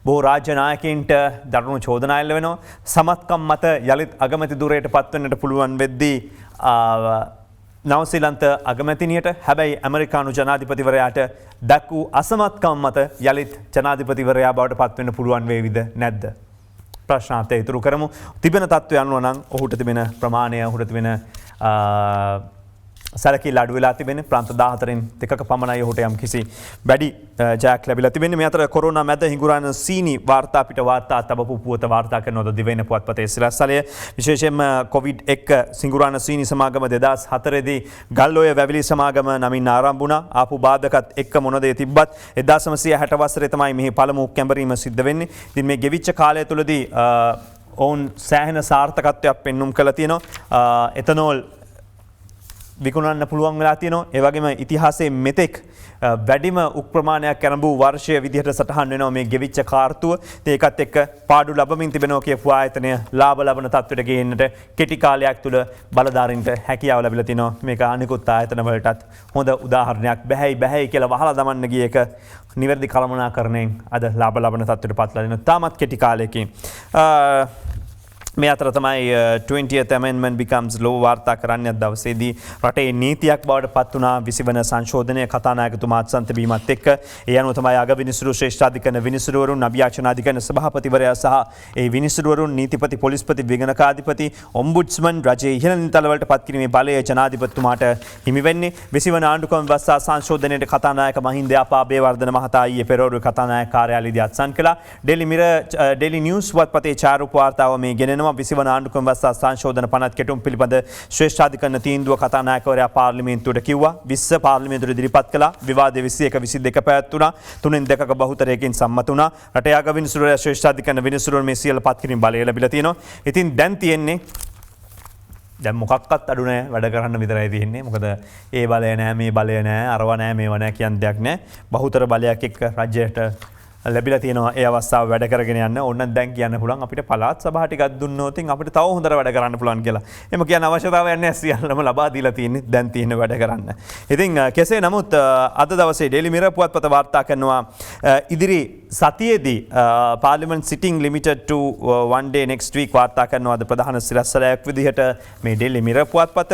බොහෝ රාජ්‍ය නායකයින්ට දරුණු චෝදනා එල්ල වෙනවා. සමත්කම් මත යලිත් අගමැති ධුරයට පත්වන්නට පුළුවන් වෙද්දී නවසීලන්ත අගමැතිනියට හැබැයි ඇමරිකානු ජනාධිපතිවරයාට දැක් වූ අසමත්කම් මත යලිත් ජනාධිපතිවරයා බවට පත්වෙන්න පුළුවන් වේවිද නැද්ද? ප්‍රශ්නාර්ථය ඉතුරු කරමු. තිබෙන තත්ත්වය අනුව නම් ඔහුට තිබෙන ප්‍රමාණය, ඔහුට තිබෙන සැලකි අඩු වෙලා තිබෙන ප්‍රාන්ත 14න් දෙකක පමණයි ඔහුට යම් කිසි වැඩි ජයක් ලැබිලා තිබෙන්නේ. මේ අතර කොරෝනා මැද හිඟුරාන සීනි වාර්තා පිට වාර්තා තබපු පුවත වාර්තා කරනවද දිවයින පුවත්පතේ සිරස්තලය. විශේෂයෙන්ම කොවිඩ් එක්ක සිඟුරාන සීනි සමාගම 2004 දී ගල්ඔය වැවිලි සමාගම නමින් ආරම්භ වුණා. ආපු බාධකත් එක්ක මොන දේ තිබ්බත් 1960 වසරේ තමයි මෙහි පළමු කැඹරීම සිද්ධ වෙන්නේ. ඉතින් මේ ගෙවිච්ච කාලය තුලදී ඔවුන් සෑහෙන සාර්ථකත්වයක් පෙන්눔 කළා තියෙනවා. එතනෝල් විකුණන්න පුළුවන් වෙලා තියෙනවා. ඒ වගේම ඉතිහාසයේ මෙතෙක් වැඩිම උප්‍රමාණයක් කරඹු වර්ෂය විදිහට සටහන් වෙනවා මේ ගෙවිච්ච කාර්තුව. ඒකත් එක්ක පාඩු ලැබමින් තිබෙනවා කියපු ආයතනය ලාභ ලබන තත්ත්වයට ගේන්නට කෙටි කාලයක් තුල බලධාරීන්ට හැකියාව ලැබිලා තිනවා. මේක අනිකුත් ආයතන වලටත් හොඳ උදාහරණයක්. බැහැයි කියලා වහලා දමන්න ගිය එක නිවැරදි කළමනාකරණයෙන් අද ලාභ ලබන තත්ත්වයට පත්ලා දෙනවා. තාමත් කෙටි කාලයකින් මේ අතර තමයි 20th amendment becomes law වාර්තා කරන්නේ දවසේදී රටේ නීතියක් බවට පත් වුණා 20 වන සංශෝධනය කතානායකතුමා අත්සන්ත බීමත් එක්ක. ඒ අනුව තමයි අග විනිසුරු ශ්‍රේෂ්ඨාධිකරණ විනිසුරුවරුන් අභියාචනාධිකරණ සභාපතිවරයා සහ ඒ විනිසුරුවරුන් නීතිපති පොලිස්පති විගණකාධිපති ඔම්බුඩ්ස්මන් රජයේ ඉහළ නිතලවලට පත් කිරීමේ බලය ජනාධිපතිතුමාට හිමි වෙන්නේ. 20 වන ආණ්ඩුක්‍රම ව්‍යවස්ථා සංශෝධනයට කතානායක මහින්ද අපාබේවර්ධන මහතා ඊයේ පෙරවරු කතානායක කාර්යාලයේදී අත්සන් කළා. ඩේලි නිවුස් පුවත්පතේ ඡායාරූප වාර්තාව මේ ගෙනෙනවා. 20 වන ආණ්ඩුක්‍රම ව්‍යවස්ථා සංශෝධන පනත් කෙටුම් පිළිබඳ ශ්‍රේෂ්ඨාධිකරණ තීන්දුව කතානායකවරයා පාර්ලිමේන්තුවට කිව්වා. 20 පාර්ලිමේන්තුවට ඉදිරිපත් කළා. විවාදය 21 22 පැවැත්වුණා. 3න් 2ක බහුතරයකින් සම්මත වුණා. රටේ අග විනිසුරුවරයා ශ්‍රේෂ්ඨාධිකරණ විනිසුරුවරු මේ සියල්ල පත් කිරීම බලය ලැබිලා තියෙනවා. ඉතින් දැන් තියෙන්නේ දැන් මොකක්වත් අඩු නැහැ වැඩ කරන්න විතරයි තියෙන්නේ. මොකද ඒ බලය නැහැ මේ බලය නැහැ අරව නැහැ මේව නැහැ කියන දෙයක් නැහැ. බහුතර බලයක් එක්ක රජයට ලැබිලා තියෙනවා ඒ අවස්ථාව වැඩ කරගෙන යන්න. ඕන්න දැන් කියන්න පුළුවන් අපිට පළාත් සභා ටිකක් දුන්නොත් අපිට තව හොඳට වැඩ කරන්න පුළුවන් කියලා. එහෙම කියන අවශ්‍යතාවයක් නැහැ. සියල්ලම ලබා දීලා තියෙන්නේ දැන් තියෙන වැඩ කරන්න. ඉතින් කෙසේ නමුත් අද දවසේ ඩේලි මිරර් පුවත්පත වාර්තා කරනවා ඉදිරි සතියේදී parliament sitting limited to one day next week වාර්තා කරනවා අද ප්‍රධාන සිරස්වලයක් විදිහට මේ ඩේලි මිරර් පුවත්පත.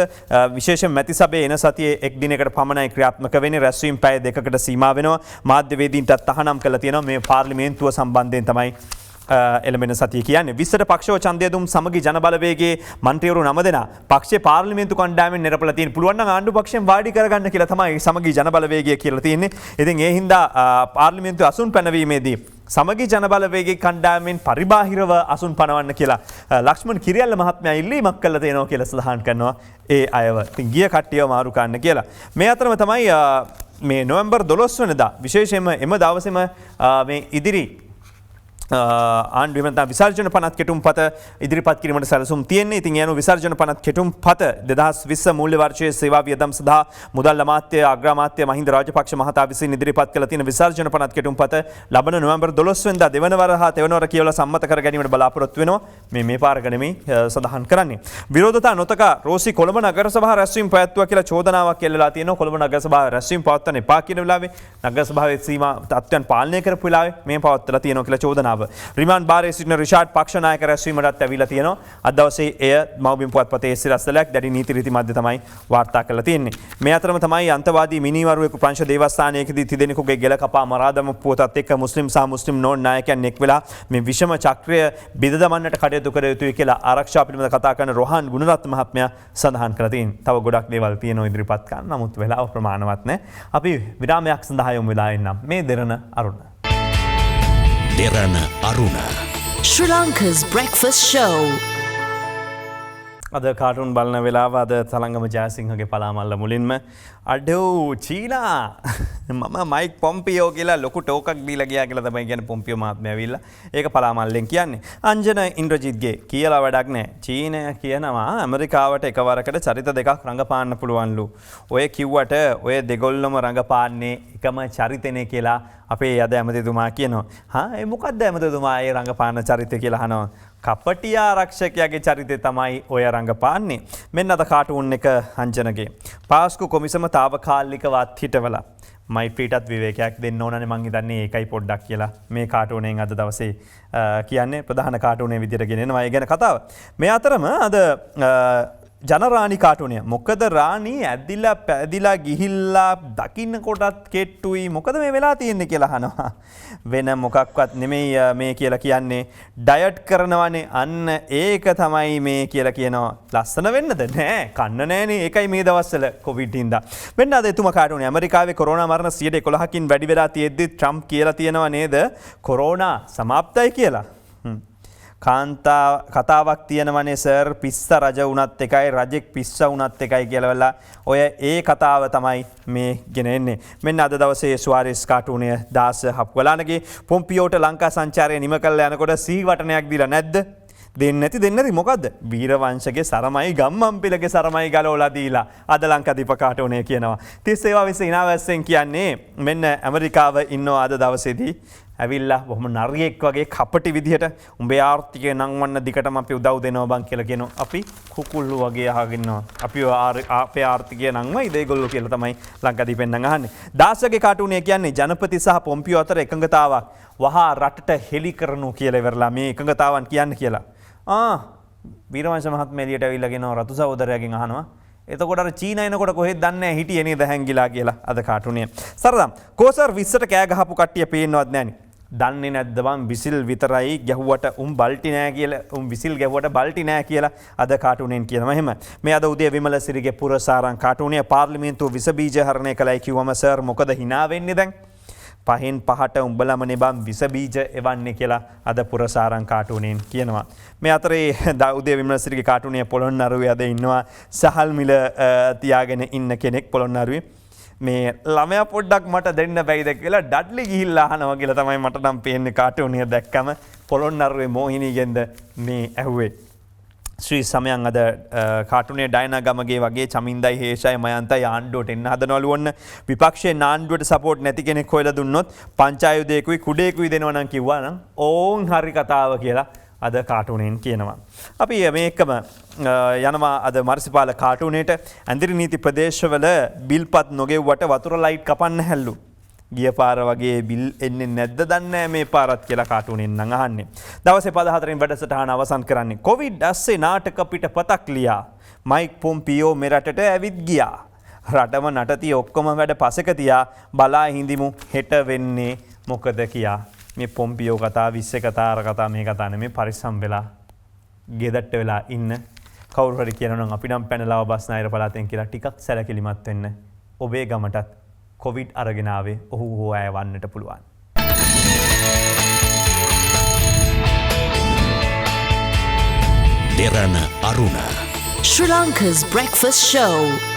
විශේෂයෙන් මැති සභාවේ එන සතියේ එක් දිනයකට පමණයි ක්‍රියාත්මක වෙන්නේ. රැස්වීම පැය දෙකකට සීමා වෙනවා. මාධ්‍යවේදීන්ටත් තහනම් කළා තියෙනවා මේ පාර්ලිමේන්තුව සම්බන්ධයෙන් තමයි එළඹෙන සතිය කියන්නේ. 20ට පක්ෂව ඡන්දය දුම් සමගි ජනබලවේගයේ මන්ත්‍රීවරු 9 දෙනා පක්ෂයේ පාර්ලිමේන්තු කණ්ඩායමෙන් නිරපලා තියෙන. පුළුවන් නම් ආණ්ඩු පක්ෂයෙන් වාඩි කරගන්න කියලා තමයි සමගි ජනබලවේගය කියලා තියෙන්නේ. ඉතින් ඒ හින්දා පාර්ලිමේන්තු අසුන් පැනවීමේදී සමගි ජනබලවේගයේ කණ්ඩායමෙන් පරිබාහිරව අසුන් පනවන්න කියලා ලක්ෂ්මන් කිරියල්ල මහත්මයා ඉල්ලීමක් කළා තියෙනවා කියලා සඳහන් කරනවා ඒ අයව. ඉතින් ගිය කට්ටියව මාරු කරන්න කියලා. මේ අතරම තමයි මේ නොවැම්බර් 12 වෙනිදා විශේෂයෙන්ම එම දවසේම මේ ඉදිරි ආණ්ඩුවෙන් විසර්ජන පනත් කෙටුම්පත ඉදිරිපත් කිරීමට සැලසුම් තියෙන්නේ. ඉතින් යන විසර්ජන පනත් කෙටුම්පත 2020 මූල්‍ය වර්ෂයේ සේවා වියදම් සඳහා මුදල් අමාත්‍ය අග්‍රාමාත්‍ය මහින්ද රාජපක්ෂ මහතා විසින් ඉදිරිපත් කළ තියෙන විසර්ජන පනත් කෙටුම්පත ලබන නොවැම්බර් 12 වෙනිදා දෙවන වර හා තෙවන වර කියවලා සම්මත කර ගැනීමට බලාපොරොත්තු වෙනවා. මේ පාරක නෙමෙයි සඳහන් කරන්නේ. විරෝධතා නොතක රෝසි කොළඹ නගර සභාව රැස්වීම පැවැත්වුවා කියලා චෝදනාවක් එල්ලලා තියෙනවා. කොළඹ නගර සභාව රැස්වීම පවත්වන්න එපා කියන වෙලාවේ නගර සභාවේ සීමා තත්ත්වයන් පාලනය කරපු වෙලාවේ මේ පවත්වලා තියෙනවා කියලා චෝදනාව. රිමාන්ඩ් බාරයේ සිටින රිෂාඩ් පක්ෂනායක රැස්වීමටත් ඇවිල්ලා තියෙනවා. අද දවසේ එය මව්බිම් පුවත්පතේ සිරස්තලයක් දැඩි නීති රීති මැද තමයි වාර්තා කරලා තියෙන්නේ. මේ අතරම තමයි අන්තවාදී මිනිවරුවෙකු ප්‍රංශ දේවස්ථානයකදී තිදෙනෙකුගේ ගෙල කපා මරා දමපු පුවතත් එක්ක මුස්ලිම් සහ මුස්ලිම් නොවන නායකයන් එක් වෙලා මේ විෂම චක්‍රය බිඳ දමන්නට කටයුතු කර යුතුයි කියලා ආරක්ෂා පිළිබඳ කතා කරන රොහාන් ගුණරත්න මහත්මයා සඳහන් කරලා තියෙනවා. තව ගොඩක් දේවල් තියෙනවා ඉදිරිපත් කරන්න. නමුත් වෙලාව ප්‍රමාණවත් නැහැ. අපි විරාමයක් සඳහා යමු වෙලා ඉන්නම්. මේ දෙරණ අරුණ Derana Aruna Sri Lanka's breakfast show. අද කාටුන් බලන වෙලාව අද තලංගම ජයසිංහගේ පලාමල්ල මුලින්ම අඩෝ චීනා මම මයික් පොම්පියෝ කියලා ලොකු ටෝකක් දීලා ගියා කියලා තමයි කියන්නේ පොම්පියෝ මහත්මයා ඇවිල්ලා ඒක පලාමල්ලෙන් කියන්නේ. අංජන ඉන්ද්‍රජිත්ගේ කියලා වැඩක් නැහැ. චීනය කියනවා ඇමරිකාවට එකවරකට චරිත දෙකක් රඟපාන්න පුළුවන්ලු. ඔය කිව්වට ඔය දෙගොල්ලම රඟපාන්නේ එකම චරිතනේ කියලා අපේ අද ඇමතිතුමා කියනවා. හා ඒ මොකද්ද ඇමතිතුමා ඒ රඟපාන චරිතය කියලා අහනවා. කපටි ආරක්ෂකයාගේ චරිතය තමයි ඔය රඟපාන්නේ. මෙන්න අද කාටුන් එක අංජනගේ. පාස්කු කොමිසම තාවකාලිකවත් හිටවලා මයිප්‍රීටත් විවේකයක් දෙන්න ඕනනේ මං හිතන්නේ ඒකයි පොඩ්ඩක් කියලා මේ කාටුනෙන් අද දවසේ කියන්නේ ප්‍රධාන කාටුනේ විදිහට ගෙනෙනවා ඒ ගැන කතාව. මේ අතරම අද ජනරාණි කාටුනය මොකද රාණී ඇදිලා පැදිලා ගිහිල්ලා දකින්න කොටත් කෙට්ටුයි මොකද මේ වෙලා තියෙන්නේ කියලා අහනවා. වෙන මොකක්වත් නෙමෙයි මේ කියලා කියන්නේ ඩයට් කරනවනේ අන්න ඒක තමයි මේ කියලා කියනවා. ලස්සන වෙන්නද නෑ කන්න නෑනේ ඒකයි මේ දවස්වල කොවිඩ් හින්දා. මෙන්න අද එතුමා කාටුනේ ඇමරිකාවේ කොරෝනා මරණ 11%කින් වැඩි වෙලා තියෙද්දි ට්‍රම්ප් කියලා තියෙනවා නේද කොරෝනා සමාප්තයි කියලා. කතාවක් තියෙනවනේ සර් පිස්ස රජ වුණත් එකයි රජෙක් පිස්ස වුණත් එකයි කියලවෙලා ඔය ඒ කතාව තමයි මේ ගෙන එන්නේ. මෙන්න අද දවසේ ස්වාරෙස් කාටුනය දාස හප්වලානගේ පොම්පියෝට ලංකා සංචාරය නිම කල්ල යනකොට සීවටනයක් දිලා නැද්ද? දෙන්නැති දෙන්නති මොකක්ද වීරවංශගේ සරමයි ගම්මම්පිලගේ සරමයි ගලෝලා දීලා අද ලංකාදීප කාටුනේ කියනවා. තිස්සේවා විස ඉනාවැස්සෙන් කියන්නේ මෙන්න ඇමරිකාව ඉන්නවා අද දවසේදී ඇවිල්ලා බොහොම නරියෙක් වගේ කපටි විදිහට උඹේ ආර්ථිකය නංවන්න දිකටම අපි උදව් දෙනවා බං කියලා කියනවා. අපි කුකුල්ලු වගේ අහගෙනවා. අපි අපේ ආර්ථිකය නංවයි දේගොල්ලෝ කියලා තමයි ලංකාදීපෙන් නම් අහන්නේ. දාසගේ කාටුනේ කියන්නේ ජනපති සහ පොම්පියෝ අතර එකඟතාවක් වහා රටට හෙළි කරනු කියලා ඉවරලා මේ එකඟතාවන් කියන්න කියලා. වීරවංශ මහත්මයා එළියට ඇවිල්ලා කියනවා රතු සහෝදරයාගෙන් අහනවා එතකොට චීන එනකොට කොහෙද දන්නේ හිටියේ නේද හැංගිලා කියලා අද කාටුනේ. සරදම් කෝසර් 20ට කෑ ගහපු කට්ටිය පේන්නවත් නැහනේ. දන්නේ නැද්ද බං විසිල් විතරයි ගැහුවට බල්ටි නෑ කියලා විසිල් ගැහුවට බල්ටි නෑ කියලා අද කාටුනෙන් කියනවා එහෙම. මේ අද උදේ විමල සිරිගේ පුරසාරං කාටුනේ පාර්ලිමේන්තුව විස බීජ හරණය කළයි කිව්වම සර් මොකද hina වෙන්නේ දැන්? පහෙන් පහට උඹලමනේ බං විස බීජ එවන්නේ කියලා අද පුරසාරං කාටුනෙන් කියනවා. මේ අතරේ උදේ විමල සිරිගේ කාටුනේ පොළොන්නරුවේ අද ඉන්නවා සහල් මිල තියාගෙන ඉන්න කෙනෙක් පොළොන්නරුවේ. මේ ළමයා පොඩ්ඩක් මට දෙන්න බැයිද කියලා ඩඩ්ලි ගිහිල්ලා අහනවා කියලා තමයි මට නම් පේන්නේ කාටුනිය දැක්කම පොළොන්නරුවේ මෝහිනීගෙන්ද මේ ඇහුවේ. ශ්‍රී සමයන් අද කාටුනේ ඩයනා ගමගේ වගේ චමින්දයි හේෂයි මයන්තයි ආණ්ඩුවට එන්න හදනවලු ඔන්න විපක්ෂයේ ආණ්ඩුවට සපෝට් නැති කෙනෙක් හොයලා දුන්නොත් පංචායුධයකුයි කුඩේකුයි දෙනවා නම් කිව්වා නම් ඕන් හරි කතාව කියලා අද කාටුනෙන් කියනවා. අපි මේකම යනවා අද මර්සිපාල කාටුනේට ඇඳිරි නීති ප්‍රදේශවල බිල්පත් නොගෙව්වට වතුර ලයිට් කපන්න හැල්ලු. ගිය පාර වගේ බිල් එන්නේ නැද්ද දන්නේ මේ පාරත් කියලා කාටුනෙන් නම් අහන්නේ. දවසේ 14 වැඩසටහන අවසන් කරන්නේ. කොවිඩ් ඇස්සේ නාටක පිටපතක් ලියා. මයික් පොම්පියෝ මෙරටට ඇවිත් ගියා. රටම නටති ඔක්කොම වැඩ පසෙක තියා බලා හිඳිමු හෙට වෙන්නේ මොකද කියා. මේ පොම්පියෝ කතා විශ්ව කතා අර කතා මේ කතා නෙමේ පරිස්සම් වෙලා ගෙදරට වෙලා ඉන්න කවුරු හරි කියනවා නම් අපි නම් පැනලාව බස්නාහිර පළාතෙන් කියලා ටිකක් සැලකිලිමත් වෙන්න ඔබේ ගමටත් කොවිඩ් අරගෙන ආවේ ඔහු හෝ අය වන්නට පුළුවන්. Sri Lanka's breakfast show.